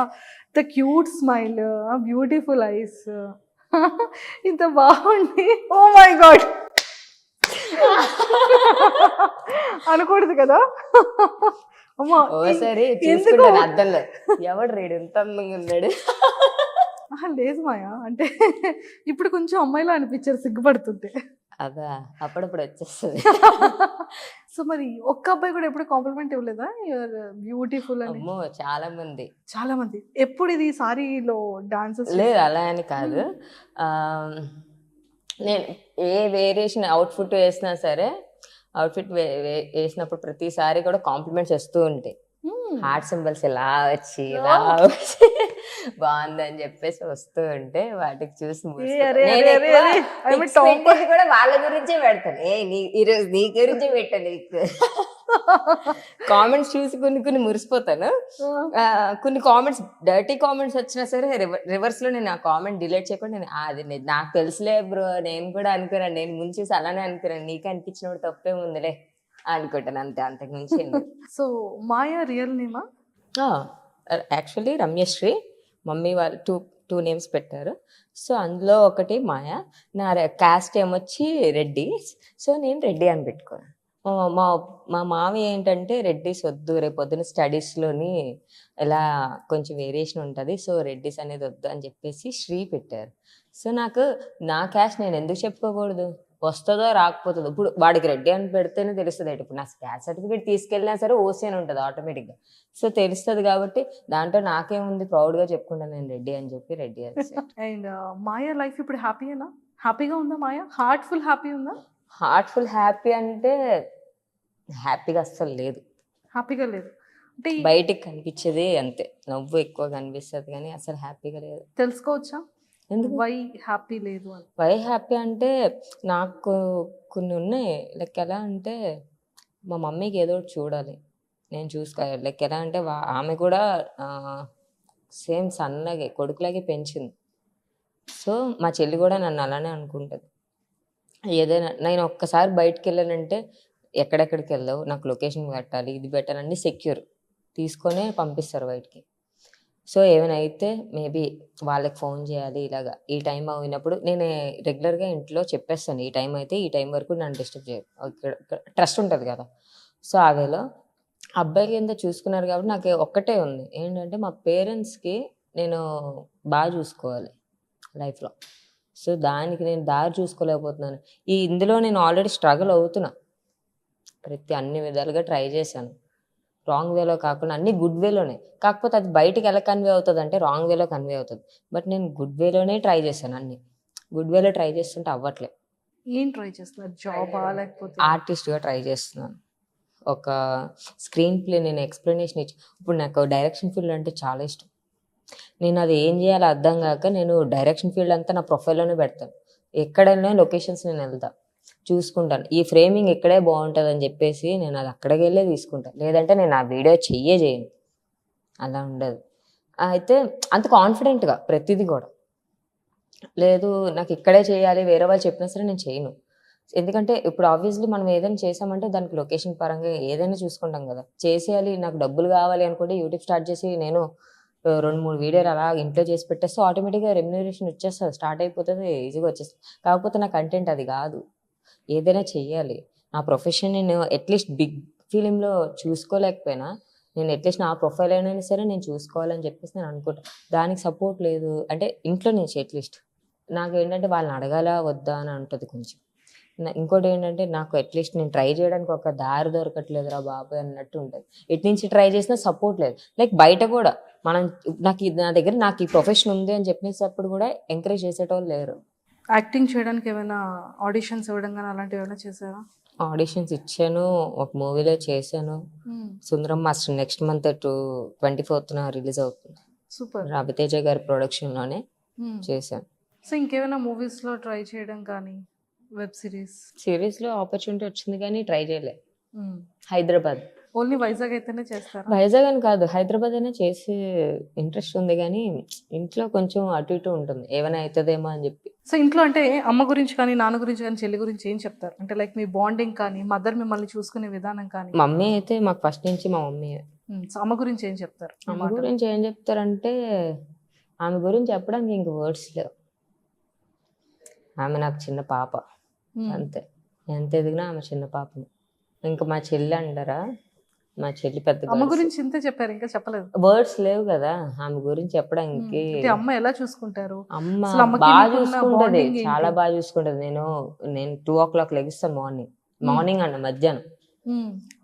the cute smile, beautiful eyes, ఇంత బాగుంది. ఓ మై గాడ్ అనకూడదు కదా అమ్మా. ఓసారి చూసుకుంటాను అద్దంలో, ఎవడు రేడు ఎంత అందంగా ఉన్నాడు. లేదు మాయా, అంటే ఇప్పుడు కొంచెం అమ్మాయిలా అనిపించారు సిగ్గుపడుతుంటే. అదా అప్పుడప్పుడు వచ్చేస్తుంది. సో మరి ఒక్క అబ్బాయి కూడా ఎప్పుడు కాంప్లిమెంట్ ఇవ్వలేదా యువర్ బ్యూటిఫుల్ అని? అమ్మో చాలా మంది. చాలా మంది. ఎప్పుడు ఇది సారీలో డాన్సెస్? లేదు అలా అని కాదు, నేను ఏ వేరియేషన్ అవుట్ఫిట్ వేసినా సరే, అవుట్ఫిట్ వేసినప్పుడు ప్రతిసారి కూడా కాంప్లిమెంట్స్ వస్తూ ఉంటాయి. హార్ట్ సింబల్స్ ఇలా వచ్చి ఇలా వచ్చి బాగుందని చెప్పేసి వస్తూ ఉంటే వాటికి చూసి కూడా వాళ్ళ గురించే పెడతాను. ఈరోజు నీ గురించే పెట్టాను నీకు కామెంట్స్ చూసి కొన్ని మురిసిపోతాను. కొన్ని కామెంట్స్ డర్టీ కామెంట్స్ వచ్చినా సరే రివర్స్ లో నేను ఆ కామెంట్ డిలీట్ చేయకుండా నేను అది నాకు తెలుసులే బ్రో, నేను కూడా అనుకున్నాను, నేను ముందు చూసి అలానే అనుకున్నాను, నీకు అనిపించినప్పుడు తప్పే ఉందిలే అనుకుంటాను, అంతే, అంతకు మించి. సో మాయా రియల్ నేమా? యాక్చువల్లీ రమ్యశ్రీ, మమ్మీ వాళ్ళు టూ నేమ్స్ పెట్టారు. సో అందులో ఒకటి మాయా, నా కాస్ట్ ఏమొచ్చి రెడ్డి. సో నేను రెడ్డి అని పెట్టుకున్నాను. మా మావి ఏంటంటే రెడ్డిస్ వద్దు, రేపు పొద్దున స్టడీస్లోని ఇలా కొంచెం వేరియేషన్ ఉంటుంది, సో రెడ్డిస్ అనేది వద్దు అని చెప్పేసి శ్రీ పెట్టారు. సో నాకు నా క్యాస్ట్ నేను ఎందుకు చెప్పుకోకూడదు, వస్తుందో రాకపోతుందో. ఇప్పుడు వాడికి రెడ్డి అని పెడితేనే తెలుస్తుంది. ఇప్పుడు నా క్యాస్ట్ సర్టిఫికేట్ తీసుకెళ్ళినా సరే ఓసీ అని ఉంటుంది ఆటోమేటిక్గా. సో తెలుస్తుంది కాబట్టి దాంట్లో నాకేముంది, ప్రౌడ్గా చెప్పుకుంటాను నేను రెడ్డి అని చెప్పి రెడ్డి అని. అండ్ మాయా లైఫ్ ఇప్పుడు హ్యాపీయేనా? హ్యాపీగా ఉందా మాయా? హార్ట్ఫుల్ హ్యాపీ ఉందా? హార్ట్ఫుల్ హ్యాపీ అంటే హ్యాపీగా అస్సలు లేదు. హ్యాపీగా లేదు అంటే బయటికి కనిపించేది అంతే, నవ్వు ఎక్కువ కనిపిస్తుంది కానీ అసలు హ్యాపీగా లేదు. తెలుసుకోవచ్చా ఎందుకు వై హ్యాపీ లేదు అని? వై హ్యాపీ అంటే నాకు కొన్ని ఉన్నాయి. లైక్ ఎలా అంటే మా మమ్మీకి ఏదో ఒకటి చూడాలి, నేను చూసుకోవాలి. లైక్ ఎలా అంటే ఆమె కూడా సేమ్ సన్నగే కొడుకులాగే పెంచింది. సో మా చెల్లి కూడా నన్ను అలానే అనుకుంటుంది. ఏదైనా నేను ఒక్కసారి బయటకు వెళ్ళానంటే ఎక్కడెక్కడికి వెళ్దావు, నాకు లొకేషన్ పెట్టాలి, ఇది పెట్టాలి, అన్నీ సెక్యూర్ తీసుకొనే పంపిస్తారు బయటికి. సో ఏమైనా అయితే మేబీ వాళ్ళకి ఫోన్ చేయాలి, ఇలాగా ఈ టైం అయినప్పుడు నేను రెగ్యులర్గా ఇంట్లో చెప్పేస్తాను, ఈ టైం అయితే ఈ టైం వరకు నన్ను డిస్టర్బ్ చేయరు. ట్రస్ట్ ఉంటుంది కదా. సో ఆ వేలో అబ్బాయికి ఎంత చూసుకున్నారు కాబట్టి నాకు ఒక్కటే ఉంది ఏంటంటే మా పేరెంట్స్కి నేను బాగా చూసుకోవాలి లైఫ్లో. సో దానికి నేను దారి చూసుకోలేకపోతున్నాను. ఇందులో నేను ఆల్రెడీ స్ట్రగుల్ అవుతున్నా, అన్ని విధాలుగా ట్రై చేశాను. రాంగ్ వేలో కాకుండా అన్ని గుడ్ వేలోనే, కాకపోతే అది బయటికి ఎలా కన్వే అవుతుంది అంటే రాంగ్ వేలో కన్వే అవుతుంది. బట్ నేను గుడ్ వేలోనే ట్రై చేశాను, అన్ని గుడ్ వేలో ట్రై చేస్తుంటే అవ్వట్లే. ఏం ట్రై చేస్తున్నారు? జాబా లేకపోతే ఆర్టిస్ట్గా ట్రై చేస్తున్నాను. ఒక స్క్రీన్ ప్లే నేను ఎక్స్ప్లెనేషన్ ఇచ్చి, ఇప్పుడు నాకు డైరెక్షన్ ఫీల్డ్ అంటే చాలా ఇష్టం. నేను అది ఏం చేయాలో అర్థం కాక నేను డైరెక్షన్ ఫీల్డ్ అంతా నా ప్రొఫైల్లోనే పెడతాను. ఎక్కడైనా లొకేషన్స్ నేను వెళ్తాను, చూసుకుంటాను, ఈ ఫ్రేమింగ్ ఇక్కడే బాగుంటుంది అని చెప్పేసి నేను అది అక్కడికి వెళ్ళే తీసుకుంటాను. లేదంటే నేను ఆ వీడియో చేయను, అలా ఉండదు. అయితే అంత కాన్ఫిడెంట్గా ప్రతిదీ కూడా లేదు, నాకు ఇక్కడే చేయాలి వేరే వాళ్ళు చెప్పినా సరే నేను చేయను. ఎందుకంటే ఇప్పుడు ఆబ్వియస్లీ మనం ఏదైనా చేసామంటే దానికి లొకేషన్ పరంగా ఏదైనా చూసుకుంటాం కదా, చేసేయాలి. నాకు డబ్బులు కావాలి అనుకుంటే యూట్యూబ్ స్టార్ట్ చేసి నేను 2-3 వీడియోలు అలా ఇంట్లో చేసి పెట్టేస్తే ఆటోమేటిక్గా రెమ్యూనరేషన్ వచ్చేస్తుంది, స్టార్ట్ అయిపోతుంది, ఈజీగా వచ్చేస్తుంది. కాకపోతే నా కంటెంట్ అది కాదు, ఏదైనా చెయ్యాలి. నా ప్రొఫెషన్ నేను అట్లీస్ట్ బిగ్ ఫిలింలో చూసుకోలేకపోయినా నేను అట్లీస్ట్ నా ప్రొఫైల్ అయినా సరే నేను చూసుకోవాలని చెప్పేసి నేను అనుకుంటాను. దానికి సపోర్ట్ లేదు అంటే ఇంట్లో నుంచి అట్లీస్ట్ నాకు ఏంటంటే వాళ్ళని అడగాలా వద్దా అని ఉంటుంది కొంచెం. ఇంకోటి ఏంటంటే నాకు అట్లీస్ట్ నేను ట్రై చేయడానికి ఒక దారి దొరకట్లేదురా బాబాయ్ అన్నట్టు ఉంటుంది. ఎటు నుంచి ట్రై చేసినా సపోర్ట్ లేదు. లైక్ బయట కూడా మనం నా దగ్గర నాకు ఈ ప్రొఫెషన్ ఉంది అని చెప్పేటప్పుడు కూడా ఎంకరేజ్ చేసేటోళ్ళు లేరు. యాక్టింగ్ చేయడానికి ఏమైనా ఆడిషన్స్ ఇవ్వడం కానీ అలాంటివి ఏమైనా చేశారా? ఆడిషన్స్ ఇచ్చాను, ఒక మూవీలో చేశాను. Sundaram master next month 24th release అవుతుంది. సూపర్. రవితేజ గారి ప్రొడక్షన్లోనే చేశాను. సో ఇంకేమైనా మూవీస్లో ట్రై చేయడం కానీ, వెబ్ సిరీస్? సిరీస్లో ఆపర్చునిటీ వచ్చింది కానీ ట్రై చేయలే. హైదరాబాద్, ఓన్లీ వైజాగ్ అయితేనే చేస్తారా? వైజాగ్ అని కాదు, హైదరాబాద్ అయినా చేసే ఇంట్రెస్ట్ ఉంది కానీ ఇంట్లో కొంచెం అటు ఇటు ఉంటుంది, ఏమైనా అవుతుందేమో అని చెప్పి. సో ఇంట్లో అంటే అమ్మ గురించి కానీ, నాన్న గురించి కానీ, చెల్లి గురించి ఏం చెప్తారు? అంటే లైక్ మీ బాండింగ్ కానీ, మదర్ మిమ్మల్ని చూసుకునే విధానం కానీ. మమ్మీ అయితే మాకు ఫస్ట్ నుంచి మా మమ్మీ. సో అమ్మ గురించి ఏం చెప్తారు? అమ్మ గురించి ఏం చెప్తారంటే, ఆమె గురించి చెప్పడానికి ఇంక వర్డ్స్ లేవు. ఆమె నాకు చిన్న పాప, అంతే. ఎంత ఎదిగినా ఆమె చిన్న పాపని. ఇంకా మా చెల్లి అంటారా, మా చెల్లి పెద్ద. అమ్మ గురించి ఇంతే చెప్పారు, ఇంకా చెప్పలేదు. వర్డ్స్ లేవు కదా ఆమె గురించి చెప్పడానికి. అమ్మ ఎలా చూసుకుంటారు? అమ్మ బాగా చూసుకుంటది, చాలా బాగా చూసుకుంటది. నేను 2 o'clock లెగిస్తాను, మార్నింగ్ అన్న మధ్యాహ్నం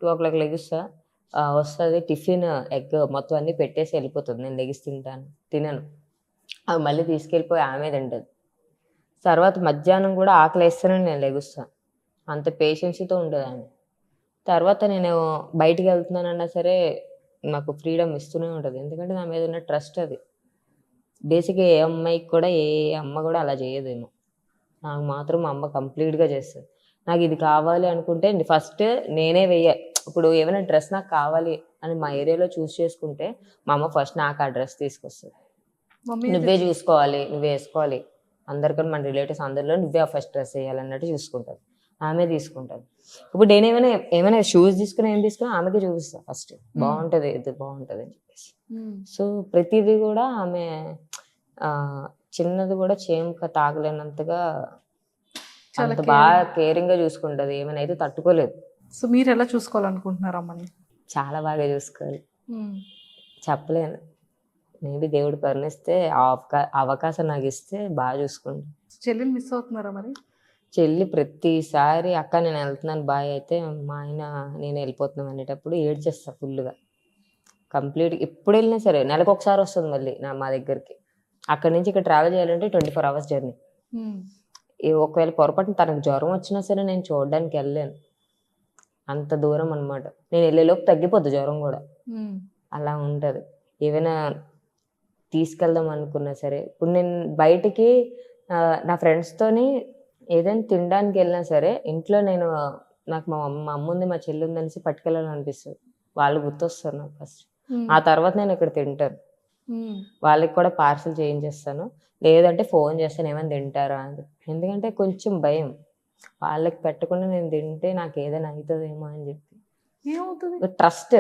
2 o'clock లెగిస్తా. వస్తుంది టిఫిన్, ఎగ్ మొత్తం అన్ని పెట్టేసి వెళ్ళిపోతుంది. నేను లెగిసి తినను. అవి మళ్ళీ తీసుకెళ్ళిపోయి ఆమె తింటది. తర్వాత మధ్యాహ్నం కూడా ఆకలి వేస్తేనే నేను లెగుస్తాను. అంత పేషెన్స్తో ఉండదు ఆమె. తర్వాత నేను బయటికి వెళ్తున్నానన్నా సరే నాకు ఫ్రీడమ్ ఇస్తూనే ఉంటుంది, ఎందుకంటే నా మీద ఉన్న ట్రస్ట్ అది. బేసిక్గా ఏ అమ్మాయికి కూడా, ఏ అమ్మ కూడా అలా చేయదేమో. నాకు మాత్రం మా అమ్మ కంప్లీట్గా చేస్తుంది. నాకు ఇది కావాలి అనుకుంటే ఫస్ట్ నేనే వెయ్యాలి. ఇప్పుడు ఏమైనా డ్రెస్ నాకు కావాలి అని మా ఏరియాలో చూస్ చేసుకుంటే మా అమ్మ ఫస్ట్ నాకు ఆ డ్రెస్ తీసుకొస్తుంది. నువ్వే చూసుకోవాలి, నువ్వే వేసుకోవాలి, అందరికన్నా మన రిలేటివ్స్ అందరిలో నువ్వే ఆ ఫస్ట్ డ్రెస్ వేయాలన్నట్టు చూసుకుంటుంది. ఆమె తీసుకుంటుంది. ఇప్పుడు నేను ఏమైనా షూస్ తీసుకుని ఏం తీసుకున్నా ఆమెకి చూపిస్తాను ఫస్ట్, బాగుంటుంది, ఇది బాగుంటుంది అని చెప్పేసి. సో ప్రతిదీ కూడా ఆమె చిన్నది కూడా చేమక తాగలేనంతగా అంత బాగా కేరింగ్ గా చూసుకుంటది. ఏమైనా అయితే తట్టుకోలేదు. సో మీరు ఎలా చూసుకోవాలనుకుంటున్నారు అమ్మని? చాలా బాగా చూసుకోవాలి, చెప్పలేను. మేబీ దేవుడు కరుణిస్తే అవకాశం నాకు ఇస్తే బాగా చూసుకుంటాను. చెల్లిని మిస్ అవుతున్నారా మరి? చెల్లి ప్రతిసారి అక్క నేను వెళ్తున్నాను బాయ్ అయితే, మా ఆయన నేను వెళ్ళిపోతున్నాను అనేటప్పుడు ఏడ్చేస్తా ఫుల్గా, కంప్లీట్. ఎప్పుడు వెళ్ళినా సరే నెలకు ఒకసారి వస్తుంది మళ్ళీ మా దగ్గరికి. అక్కడి నుంచి ఇక్కడ ట్రావెల్ చేయాలంటే 24 hours జర్నీ. ఒకవేళ పొరపాటున తనకు జ్వరం వచ్చినా సరే నేను చూడడానికి వెళ్ళలేను, అంత దూరం అనమాట. నేను వెళ్ళేలోపు తగ్గిపోద్ది జ్వరం కూడా, అలా ఉంటుంది. ఏమైనా తీసుకెళ్దాం అనుకున్నా సరే, ఇప్పుడు నేను బయటికి నా ఫ్రెండ్స్తోని ఏదైనా తినడానికి వెళ్ళినా సరే ఇంట్లో నాకు మా అమ్మ ఉంది, మా చెల్లి ఉంది అనేసి పట్టుకెళ్ళాలని అనిపిస్తుంది. వాళ్ళు గుర్తొస్తారు నాకు ఫస్ట్. ఆ తర్వాత నేను ఇక్కడ తింటాను, వాళ్ళకి కూడా పార్సల్ చేయించేస్తాను, లేదంటే ఫోన్ చేస్తాను ఏమైనా తింటారా అని. ఎందుకంటే కొంచెం భయం, వాళ్ళకి పెట్టకుండా నేను తింటే నాకు ఏదైనా అవుతుందేమో అని చెప్పి. ఏమవుతుంది? ట్రస్ట్,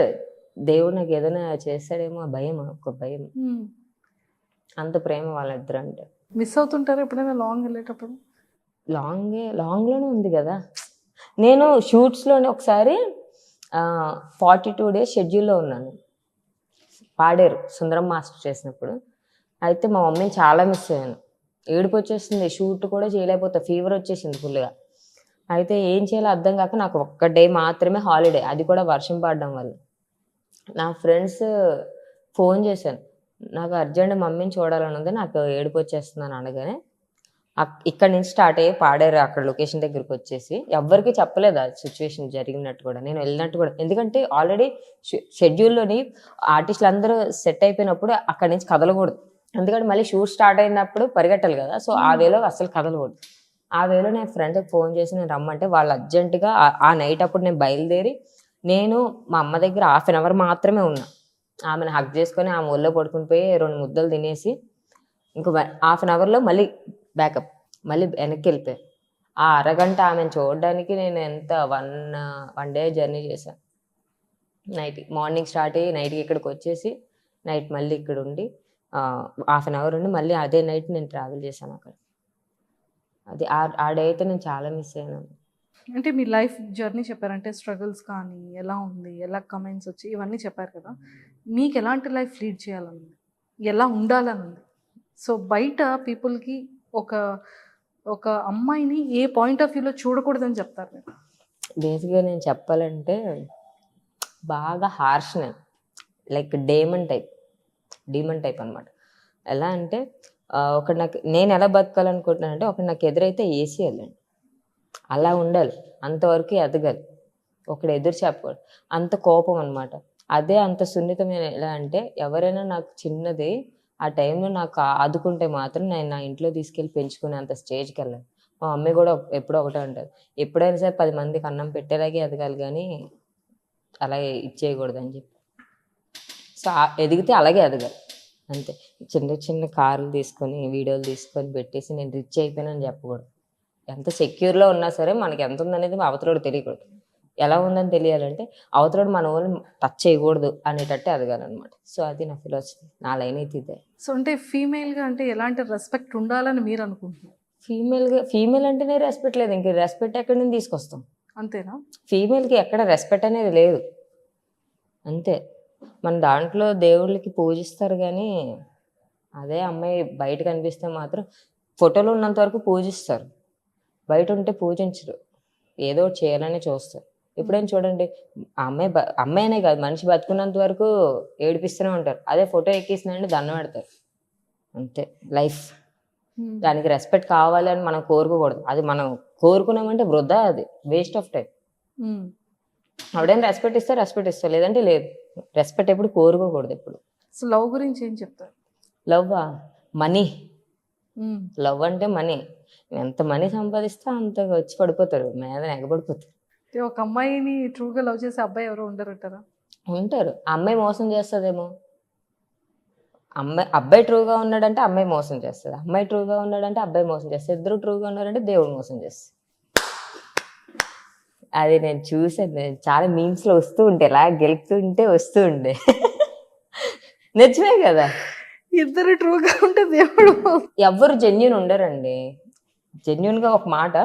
దేవుడు నాకు ఏదైనా చేస్తాడేమో భయం, ఒక భయం. అంత ప్రేమ వాళ్ళిద్దరు అంటే. మిస్ అవుతుంటారు ఎప్పుడైనా లాంగ్ వెళ్ళేటప్పుడు? లాంగ్లోనే ఉంది కదా. నేను షూట్స్లోనే ఒకసారి 42 days షెడ్యూల్లో ఉన్నాను, పాడారు సుందరం మాస్టర్ చేసినప్పుడు. అయితే మా మమ్మీని చాలా మిస్ అయ్యాను, ఏడుపు వచ్చేసింది, షూట్ కూడా చేయలేకపోతే, ఫీవర్ వచ్చేసింది ఫుల్గా. అయితే ఏం చేయాలో అర్థం కాక నాకు ఒక్క డే మాత్రమే హాలిడే, అది కూడా వర్షం పడడం వల్ల. నా ఫ్రెండ్స్ ఫోన్ చేశాను, నాకు అర్జెంట్ మమ్మీని చూడాలని ఉంది, నాకు ఏడుపు వచ్చేస్తున్నాను అనగానే ఇక్కడ నుంచి స్టార్ట్ అయ్యి పాడారు అక్కడ లొకేషన్ దగ్గరికి వచ్చేసి. ఎవరికి చెప్పలేదు ఆ సిచ్యువేషన్ జరిగినట్టు కూడా, నేను వెళ్ళినట్టు కూడా. ఎందుకంటే ఆల్రెడీ షెడ్యూల్లోని ఆర్టిస్టులు అందరూ సెట్ అయిపోయినప్పుడు అక్కడి నుంచి కదలకూడదు, ఎందుకంటే మళ్ళీ షూట్ స్టార్ట్ అయినప్పుడు పరిగెట్టాలి కదా. సో ఆ వేలో అసలు కదలకూడదు. ఆ వేలో నేను ఫ్రెండ్కి ఫోన్ చేసి నేను రమ్మంటే వాళ్ళు అర్జెంటుగా ఆ నైట్ అప్పుడు నేను బయలుదేరి, నేను మా అమ్మ దగ్గర 1/2 hour మాత్రమే ఉన్నా. ఆమెను హక్ చేసుకొని ఆమె ఒళ్ళో పడుకుని పోయి 2 ముద్దలు తినేసి ఇంకో 1/2 hourలో మళ్ళీ బ్యాకప్, మళ్ళీ వెనక్కి వెళ్ళిపోయాను. ఆ అరగంట ఆమెను చూడడానికి నేను ఎంత వన్ డే జర్నీ చేశాను. నైట్ మార్నింగ్ స్టార్ట్ అయ్యి నైట్కి ఇక్కడికి వచ్చేసి నైట్ మళ్ళీ ఇక్కడ ఉండి 1/2 hour ఉండి మళ్ళీ అదే నైట్ నేను ట్రావెల్ చేశాను అక్కడ. అది ఆ డే అయితే నేను చాలా మిస్ అయ్యాను. అంటే మీ లైఫ్ జర్నీ చెప్పారంటే స్ట్రగుల్స్ కానీ ఎలా ఉంది, ఎలా కమెంట్స్ వచ్చి ఇవన్నీ చెప్పారు కదా. మీకు ఎలాంటి లైఫ్ లీడ్ చేయాలని, ఎలా ఉండాలని ఉంది? సో బయట పీపుల్కి ఒక అమ్మాయిని ఏ పాయింట్ ఆఫ్ వ్యూలో చూడకూడదని చెప్తారు మీరు? బేసిక్గా నేను చెప్పాలంటే బాగా హార్ష్, నేను లైక్ డీమన్ టైప్ అనమాట. ఎలా అంటే ఒకటి నాకు నేను ఎలా బతకాలనుకుంటున్నానంటే ఒకటి నాకు ఎదురైతే ఏసేయాలండి, అలా ఉండాలి, అంతవరకు ఎదగాలి, ఒకడు ఎదురు చెప్పకూడదు, అంత కోపం అనమాట. అదే అంత సున్నితమైన ఎలా అంటే ఎవరైనా నాకు చిన్నది ఆ టైంలో నాకు ఆదుకుంటే మాత్రం నేను నా ఇంట్లో తీసుకెళ్ళి పెంచుకునే అంత స్టేజ్కి వెళ్ళాను. మా మమ్మీ కూడా ఎప్పుడో ఒకటే అంటారు, ఎప్పుడైనా సరే 10 మందికి అన్నం పెట్టేలాగే ఎదగాలి కానీ అలాగే ఇచ్చేయకూడదు అని చెప్పి. సో ఎదిగితే అలాగే ఎదగాలి అంతే. చిన్న చిన్న కార్లు తీసుకొని వీడియోలు తీసుకొని పెట్టేసి నేను రిచ్ అయిపోయానని చెప్పకూడదు. ఎంత సెక్యూర్లో ఉన్నా సరే మనకి ఎంత ఉందనేది అవతలోడు తెలియకూడదు. ఎలా ఉందని తెలియాలంటే అవతలోడు మన వాళ్ళని టచ్ చేయకూడదు అనేటట్టే ఎదగాలన్నమాట. సో అది నా ఫిలాసఫీ, నా లైన్ అయితే ఇదే. సో అంటే ఫీమేల్గా అంటే ఎలాంటి రెస్పెక్ట్ ఉండాలని మీరు అనుకుంటున్నారు? ఫీమేల్ అంటేనే రెస్పెక్ట్ లేదు, ఇంక రెస్పెక్ట్ ఎక్కడి నుంచి తీసుకొస్తాం? అంతేనా? ఫీమేల్కి ఎక్కడ రెస్పెక్ట్ అనేది లేదు అంతే. మన దాంట్లో దేవుళ్ళకి పూజిస్తారు కానీ అదే అమ్మాయి బయట కనిపిస్తే మాత్రం ఫోటోలో ఉన్నంత వరకు పూజిస్తారు, బయట ఉంటే పూజించరు, ఏదో ఒకటి చేయాలని చూస్తారు. ఎప్పుడైనా చూడండి అమ్మాయినే కాదు మనిషి బతుకున్నంత వరకు ఏడిపిస్తూనే ఉంటారు, అదే ఫోటో ఎక్కిస్తుందంటే దండం పెడతారు అంతే. లైఫ్ దానికి రెస్పెక్ట్ కావాలని మనం కోరుకోకూడదు, అది మనం కోరుకున్నామంటే వృధా, అది వేస్ట్ ఆఫ్ టైం. ఆవిడైనా రెస్పెక్ట్ ఇస్తే రెస్పెక్ట్ ఇస్తారు, లేదంటే లేదు. రెస్పెక్ట్ ఎప్పుడు కోరుకోకూడదు ఎప్పుడు. సో లవ్ గురించి ఏం చెప్తారు? లవ్వా? మనీ. లవ్ అంటే మనీ, ఎంత మనీ సంపాదిస్తే అంత వచ్చి పడిపోతారు, మీద ఎగబడిపోతారు. ఒక అమ్మాయిని ట్రూగా లవ్ చేసే అబ్బాయి ఎవరో ఉండరంటారా? ఉంటారు. ఆ అమ్మాయి మోసం చేస్తుందేమో. అబ్బాయి ట్రూగా ఉన్నాడంటే అమ్మాయి మోసం చేస్తుంది, అమ్మాయి ట్రూగా ఉన్నాడంటే అబ్బాయి మోసం చేస్తుంది, ఇద్దరు ట్రూగా ఉన్నారంటే దేవుడు మోసం చేస్తుంది. అది నేను చూసాను, చాలా మీమ్స్ లో వస్తూ ఉంటే, ఇలా గెలుపుతుంటే వస్తూ ఉండే. నిజమే కదా, ఇద్దరు ట్రూగా ఉంటే దేవుడు. ఎవరు జెన్యున్ ఉండరండి. జెన్యున్ గా ఒక మాట,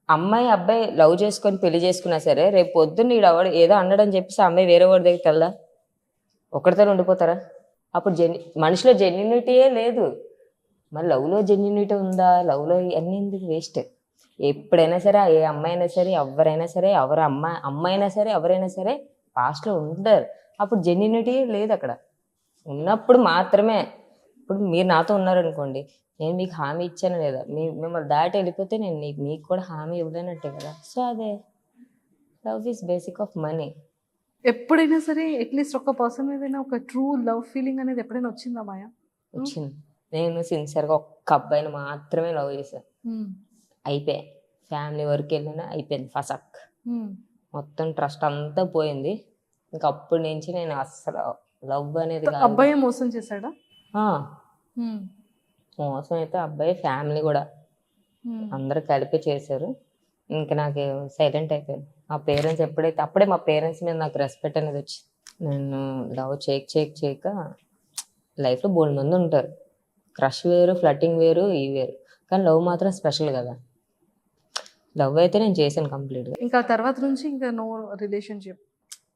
అమ్మాయి అబ్బాయి లవ్ చేసుకొని పెళ్లి చేసుకున్నా సరే రేపు పొద్దున్న ఈడవాడు ఏదో అన్నాడని చెప్పేసి అమ్మాయి వేరే వాడి దగ్గరికి వెళ్దా? ఒకటితో ఉండిపోతారా? అప్పుడు మనిషిలో జెన్యునిటీయే లేదు. మరి లవ్లో జెన్యునిటీ ఉందా? లవ్లో అన్నీ ఎందుకు? వేస్ట్. ఎప్పుడైనా సరే ఏ అమ్మాయి అయినా సరే ఎవరైనా సరే అమ్మాయి అయినా సరే ఎవరైనా సరే పాస్ట్లో ఉంటారు, అప్పుడు జెన్యునిటీ లేదు అక్కడ. ఉన్నప్పుడు మాత్రమే. ఇప్పుడు మీరు నాతో ఉన్నారనుకోండి, నేను మీకు హామీ ఇచ్చాను లేదా, మిమ్మల్ని దాటి వెళ్ళిపోతే నేను మీకు కూడా హామీ ఇవ్వలేనట్టే కదా. సో అదే love is basic of money. ఎప్పుడైనా సరే అట్లీస్ట్ ఒక పర్సన్ మీద ఒక ట్రూ లవ్ ఫీలింగ్ అనేది ఎప్పుడైనా వచ్చిందా మాయా? వచ్చింది. నేను సిన్సియర్గా ఒక్క అబ్బాయిని మాత్రమే లవ్ చేశాను, అయిపోయా. ఫ్యామిలీ వరకు వెళ్ళినా అయిపోయింది, ఫసక్. మొత్తం ట్రస్ట్ అంతా పోయింది. ఇంకా అప్పటి నుంచి నేను అస్సలు లవ్ అనేది అబ్బాయి మోసం చేశాడా? మోసం అయితే అబ్బాయి ఫ్యామిలీ కూడా అందరు కలిపి చేశారు. ఇంకా నాకు సైలెంట్ అయిపోయాను. మా పేరెంట్స్ ఎప్పుడైతే అప్పుడే మా పేరెంట్స్ మీద నాకు రెస్పెక్ట్ అనేది వచ్చింది. నేను లవ్ చేయక లైఫ్లో బోల్డ్ మంది ఉంటారు, క్రష్ వేరు, ఫ్లట్టింగ్ వేరు, ఇవి వేరు, కానీ లవ్ మాత్రం స్పెషల్ కదా. లవ్ అయితే నేను చేశాను కంప్లీట్గా. ఇంకా తర్వాత నుంచి ఇంకా నో రిలేషన్షిప్,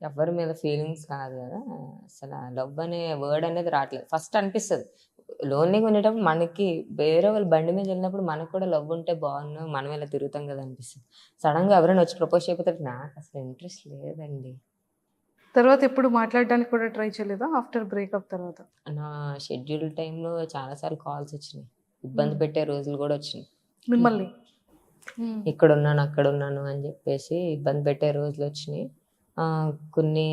ఎవరి మీద ఫీలింగ్స్ కాదు కదా అసలు. లవ్ అనే వర్డ్ అనేది రావట్లేదు. ఫస్ట్ అనిపిస్తుంది లోన్లీగా ఉండేటప్పుడు, మనకి వేరే వాళ్ళు బండి మీద వెళ్ళినప్పుడు మనకు కూడా లవ్ ఉంటే బాగున్నాం, మనం ఇలా తిరుగుతాం కదా అనిపిస్తుంది. సడన్గా ఎవరైనా వచ్చి ప్రపోజ్ చేయకపోతే నాకు అసలు ఇంట్రెస్ట్ లేదండి. తర్వాత ఎప్పుడు మాట్లాడడానికి కూడా ట్రై చేయలేదా ఆఫ్టర్ బ్రేకప్ తర్వాత? నా షెడ్యూల్ టైంలో చాలాసార్లు కాల్స్ వచ్చినాయి, ఇబ్బంది పెట్టే రోజులు కూడా వచ్చినాయి. మిమ్మల్ని ఇక్కడ ఉన్నాను అక్కడ ఉన్నాను అని చెప్పేసి ఇబ్బంది పెట్టే రోజులు వచ్చినాయి. కొన్ని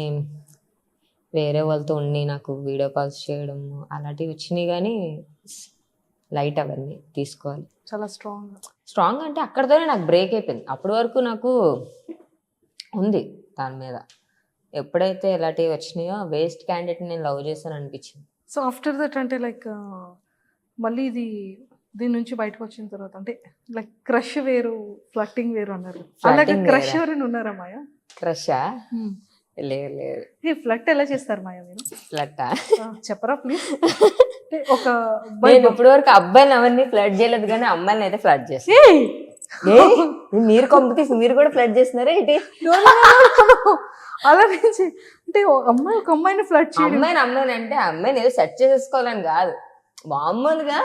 వేరే వాళ్ళతో ఉండి నాకు వీడియో కాల్స్ చేయడం అలాంటివి వచ్చినాయి, కానీ లైట్ అవన్నీ తీసుకోవాలి. చాలా స్ట్రాంగ్ అంటే అక్కడితోనే నాకు బ్రేక్ అయిపోయింది. అప్పటి వరకు నాకు ఉంది దాని మీద. ఎప్పుడైతే ఇలాంటివి వచ్చినాయో వేస్ట్ క్యాండిడేట్ నేను లవ్ చేశాను అనిపించింది. సో ఆఫ్టర్ దట్ అంటే లైక్ మళ్ళీ దీని నుంచి బయటకు వచ్చిన తర్వాత అంటే లైక్ క్రష్ వేరు, ఫ్లట్టింగ్ వేరు అన్నారు. అలాగే క్రష్ ఎవరైనా ఉన్నారా మాయా? క్రషా? లేదు. ఫ్లట్ ఎలా చేస్తారు మాయా మీరు? ఫ్లట్టా చెప్పరా ప్లీజ్? ఒక నేను ఇప్పటి వరకు అబ్బాయిని ఎవరిని ఫ్లట్ చేయలేదు, కానీ అమ్మాయిని అయితే ఫ్లట్ చేస్తాను. మీరు కాంపిటీస్ మీరు కూడా ఫ్లట్ చేస్తున్నారా ఏంటి? అలా నుంచి అంటే అమ్మాయి ఒక అమ్మాయిని ఫ్లట్ చేయడం, అమ్మాయిని అంటే అమ్మాయిని ఏదో సెట్ చేసేసుకోవాలని కాదు, మామూలుగా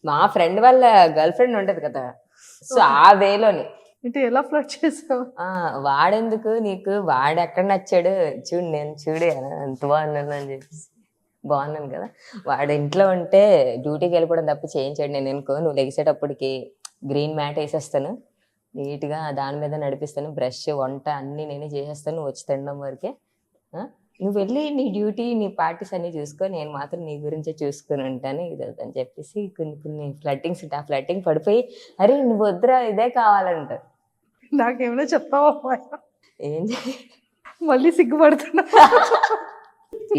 మా ఫ్రెండ్ వాళ్ళ గర్ల్ ఫ్రెండ్ ఉంటది కదా, సో ఆ వేలోని. అంటే ఎలా ఫ్లట్ చేసావు? వాడెందుకు నీకు, వాడు ఎక్కడ నచ్చాడు చూడు, నేను చూడు ఎంత బాగున్నాను అని చెప్పేసి బాగున్నాను కదా. వాడు ఇంట్లో ఉంటే డ్యూటీకి వెళ్ళిపోవడం తప్ప చేయించాడు. నేను అనుకో నువ్వు లెగిసేటప్పటికి గ్రీన్ మ్యాట్ వేసేస్తాను, నీట్గా దాని మీద నడిపిస్తాను, బ్రష్ వంట అన్నీ నేనే చేసేస్తాను, నువ్వు వచ్చి తినడం వరకే. నువ్వు వెళ్ళి నీ డ్యూటీ నీ పార్టీస్ అన్నీ చూసుకో, నేను మాత్రం నీ గురించే చూసుకుని ఉంటాను ఇది అని చెప్పేసి కొన్ని ఫ్లట్టింగ్స్ ఉంటాయి. ఆ ఫ్లట్టింగ్ పడిపోయి అరే నువ్వు వద్దురా ఇదే కావాలంటారు. నాకేమైనా చెప్తావా మాయ? ఏం మళ్ళీ సిగ్గుపడుతున్నా.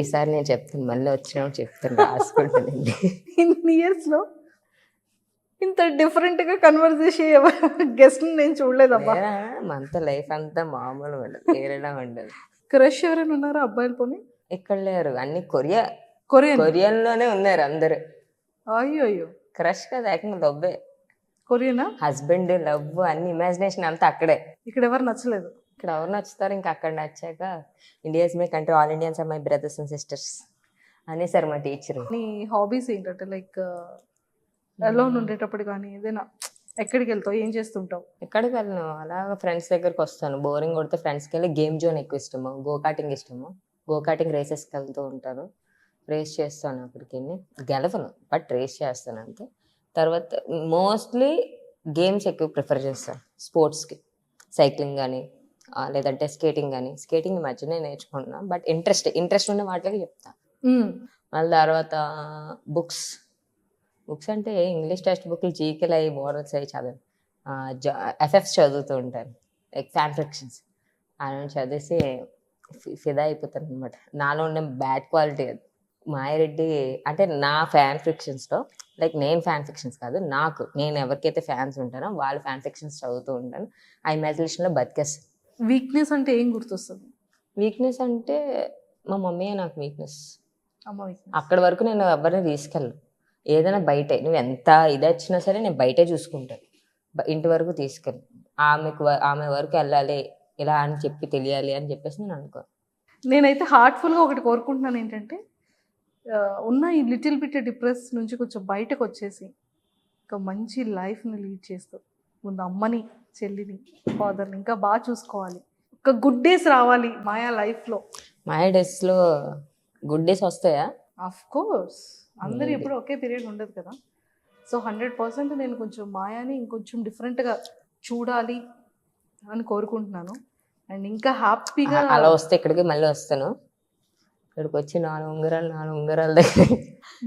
ఈసారి నేను చెప్తాను, మళ్ళీ వచ్చినప్పుడు చెప్తాను, రాసుకుంటానండి. ఇన్ని ఇయర్స్లో ఇంత డిఫరెంట్గా కన్వర్జేషన్ గెస్ట్ నేను చూడలేదమ్మా. మనతో లైఫ్ అంతా మామూలు ఉండదు, వేరేలా ఉండదు. క్రష్ ఎవరైనా ఉన్నారా అబ్బాయిలు పోనీ? ఇక్కడ లేరు, అన్ని కొరియన్ కొరియన్లోనే ఉన్నారు అందరు. అయ్యో అయ్యో, క్రష్ కదా, ఏకంగా లవ్వే. కొరియనా? హస్బెండ్ లవ్ అన్ని ఇమాజినేషన్ అంతా అక్కడే. ఇక్కడ ఎవరు నచ్చలేదు? ఇక్కడ ఎవరు నచ్చుతారు, ఇంకా అక్కడ నచ్చాక India's my country, all Indians are my brothers and sisters అనేసారు మా టీచర్. నీ హాబీస్ ఏంటంటే లైక్ అలోన్ ఉండేటప్పుడు కానీ ఏదైనా ఎక్కడికి వెళ్తావు, ఏం చేస్తుంటావు? ఎక్కడికి వెళ్ళను, అలాగా ఫ్రెండ్స్ దగ్గరికి వస్తాను. బోరింగ్ కొడితే ఫ్రెండ్స్కి వెళ్ళి గేమ్ జోన్ ఎక్కువ ఇష్టము, గోకాటింగ్ ఇష్టము. గోకాటింగ్ రేసెస్కి వెళ్తూ ఉంటాను, రేస్ చేస్తాను. అక్కడికి వెళ్ళి గెలవను బట్ రేస్ చేస్తాను అంతే. తర్వాత మోస్ట్లీ గేమ్స్ ఎక్కువ ప్రిఫర్ చేస్తాను, స్పోర్ట్స్కి. సైక్లింగ్ కానీ లేదంటే స్కేటింగ్ కానీ. స్కేటింగ్ ఈ మధ్యనే నేర్చుకుంటున్నా బట్ ఇంట్రెస్ట్ ఉన్న వాటికి చెప్తాను. మళ్ళీ తర్వాత బుక్స్ అంటే ఇంగ్లీష్ టెక్స్ట్ బుక్లు, జీకేలు అవి, మోడల్స్ అవి చదివాను. ఎఫ్ఎఫ్స్ చదువుతూ ఉంటాను, లైక్ ఫ్యాన్ ఫిక్షన్స్. అలా చదివేసి ఫిదా అయిపోతాను అనమాట. నాలో ఉండే బ్యాడ్ క్వాలిటీ అది. మాయారెడ్డి అంటే నా ఫ్యాన్ ఫిక్షన్స్లో, లైక్ నేను ఫ్యాన్ ఫిక్షన్స్ కాదు, నేను ఎవరికైతే ఫ్యాన్స్ ఉంటానో వాళ్ళ ఫ్యాన్ ఫిక్షన్స్ చదువుతూ ఉంటాను. ఆ ఇమాజినేషన్లో బతికేస్తాను. వీక్నెస్ అంటే ఏం గుర్తొస్తుంది? వీక్నెస్ అంటే మా మమ్మీయే నాకు వీక్నెస్. అమ్మ వీక్నెస్. అక్కడి వరకు నేను ఎవరిని తీసుకెళ్ళను. ఏదైనా బయటే, నువ్వు ఎంత ఇది వచ్చినా సరే నేను బయటే చూసుకుంటాను, ఇంటి వరకు తీసుకెళ్ళి. ఆమె వరకు వెళ్ళాలి ఇలా అని చెప్పి తెలియాలి అని చెప్పేసి నేను అనుకో. నేనైతే హార్ట్ఫుల్గా ఒకటి కోరుకుంటున్నాను ఏంటంటే ఉన్న ఈ లిటిల్ బిట్ డిప్రెస్ నుంచి కొంచెం బయటకు వచ్చేసి ఒక మంచి లైఫ్ని లీడ్ చేస్తూ ముందు అమ్మని, చెల్లిని, ఫాదర్ని ఇంకా బాగా చూసుకోవాలి. ఒక గుడ్ డేస్ రావాలి మాయా లైఫ్లో. మాయా డేస్లో గుడ్ డేస్ వస్తాయా? ఆఫ్ కోర్స్, అందరూ ఎప్పుడు ఒకే పీరియడ్ ఉండదు కదా. సో 100% నేను కొంచెం మాయాని ఇంకొంచెం డిఫరెంట్గా చూడాలి అని కోరుకుంటున్నాను. అండ్ ఇంకా హ్యాపీగా అలా వస్తే ఇక్కడికి మళ్ళీ వస్తాను. ఇక్కడికి వచ్చి 4 ఉంగరాల దగ్గర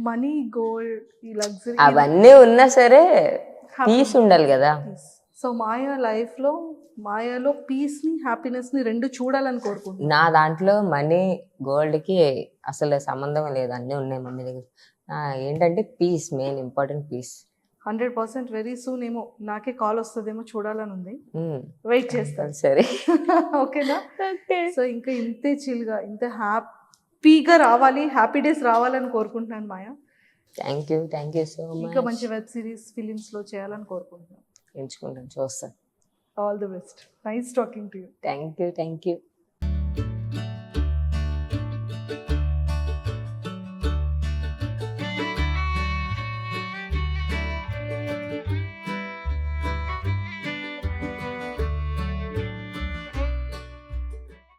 మనీ, గోల్డ్, ఈ లగ్జరీ అవన్నీ ఉన్నా సరే పీస్ ఉండాలి కదా. సో మాయాలో పీస్ని, హ్యాపీనెస్ని రెండు చూడాలని కోరుకుంటున్నాను. నా దాంట్లో మనీ, గోల్డ్కి అసలు సంబంధం లేదు, అన్నీ ఉన్నాయి మమ్మీ దగ్గర. ఏంటంటే piece, main important piece. 100% very soon ఏమో నాకే కాల్ వస్తుందేమో చూడాలని ఉంది, వెయిట్ చేస్తాను. సరే ఓకేనా? సో ఇంకా ఇంతే చిల్గా, ఇంత హ్యాపీగా రావాలి, హ్యాపీ డేస్ రావాలని కోరుకుంటున్నాను Maya. Thank you so much. ఇంకా మంచి వెబ్ సిరీస్, ఫిలిమ్స్లో చేయాలని కోరుకుంటున్నాను. ఎంచుకుంటాను, చూస్తాను. All the best. Nice talking to you. Thank you